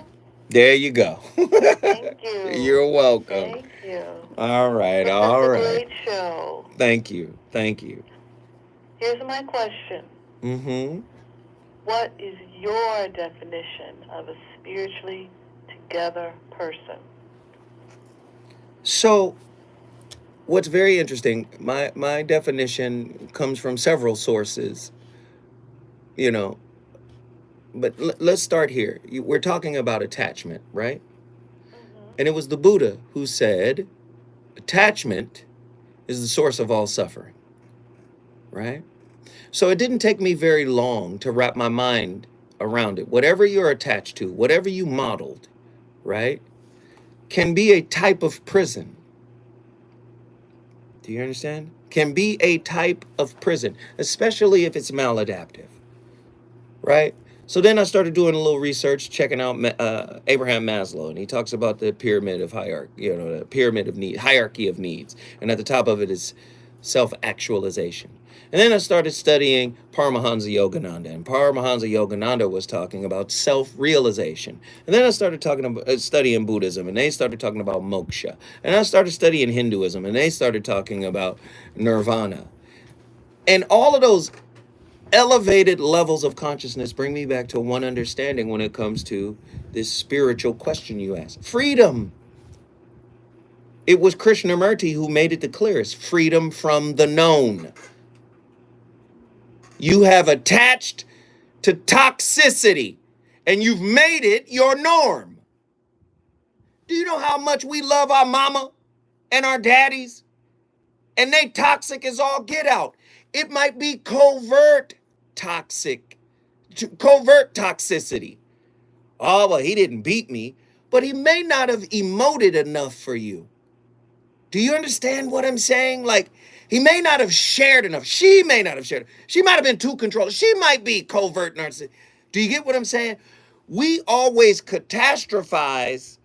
There you go. Thank you. You're welcome. Thank you. All right. That's a great show. Thank you. Here's my question. What is your definition of a spiritually together person? So, what's very interesting, my definition comes from several sources, but let's start here. We're talking about attachment, right? And it was the Buddha who said, attachment is the source of all suffering, right? So it didn't take me very long to wrap my mind around it. Whatever you're attached to, whatever you modeled, right, can be a type of prison. Do you understand? Can be a type of prison, especially if it's maladaptive, right? So then I started doing a little research, checking out Abraham Maslow, and he talks about the pyramid of hierarchy, the pyramid of need, hierarchy of needs, and at the top of it is self-actualization. And then I started studying Paramahansa Yogananda, and Paramahansa Yogananda was talking about self-realization. And then I started studying Buddhism, and they started talking about moksha. And I started studying Hinduism, and they started talking about nirvana. And all of those elevated levels of consciousness bring me back to one understanding when it comes to this spiritual question you asked. Freedom. It was Krishnamurti who made it the clearest. Freedom from the known. You have attached to toxicity and you've made it your norm. Do you know how much we love our mama and our daddies? And they toxic as all get out. It might be covert toxicity. Oh, well, he didn't beat me, but he may not have emoted enough for you. Do you understand what I'm saying? Like, he may not have shared enough. She may not have shared. She might have been too controlling. She might be covert narcissistic. Do you get what I'm saying? We always catastrophize.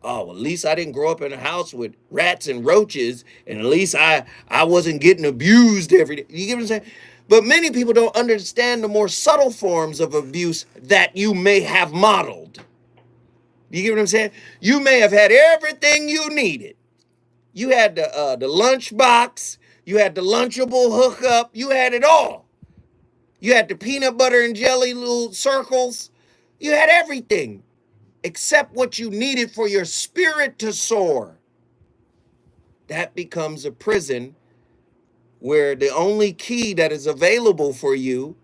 Oh, well, at least I didn't grow up in a house with rats and roaches, and at least I wasn't getting abused every day. You get what I'm saying? But many people don't understand the more subtle forms of abuse that you may have modeled. You get what I'm saying? You may have had everything you needed. You had the lunch box. You had the Lunchable hookup. You had it all. You had the peanut butter and jelly little circles. You had everything except what you needed for your spirit to soar. That becomes a prison where the only key that is available for you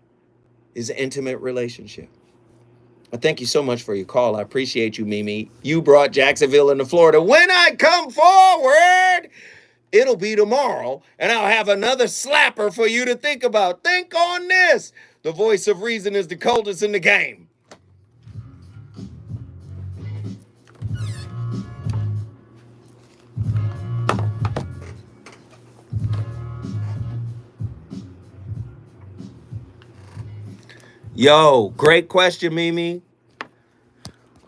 is an intimate relationship. I thank you so much for your call. I appreciate you, Mimi. You brought Jacksonville into Florida. When I come forward, it'll be tomorrow, and I'll have another slapper for you to think about. Think on this. The voice of reason is the coldest in the game. Yo, great question, Mimi.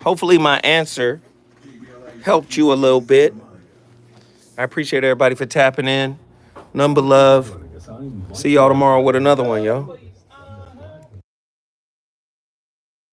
Hopefully my answer helped you a little bit. I appreciate everybody for tapping in. Number love. See y'all tomorrow with another one, yo.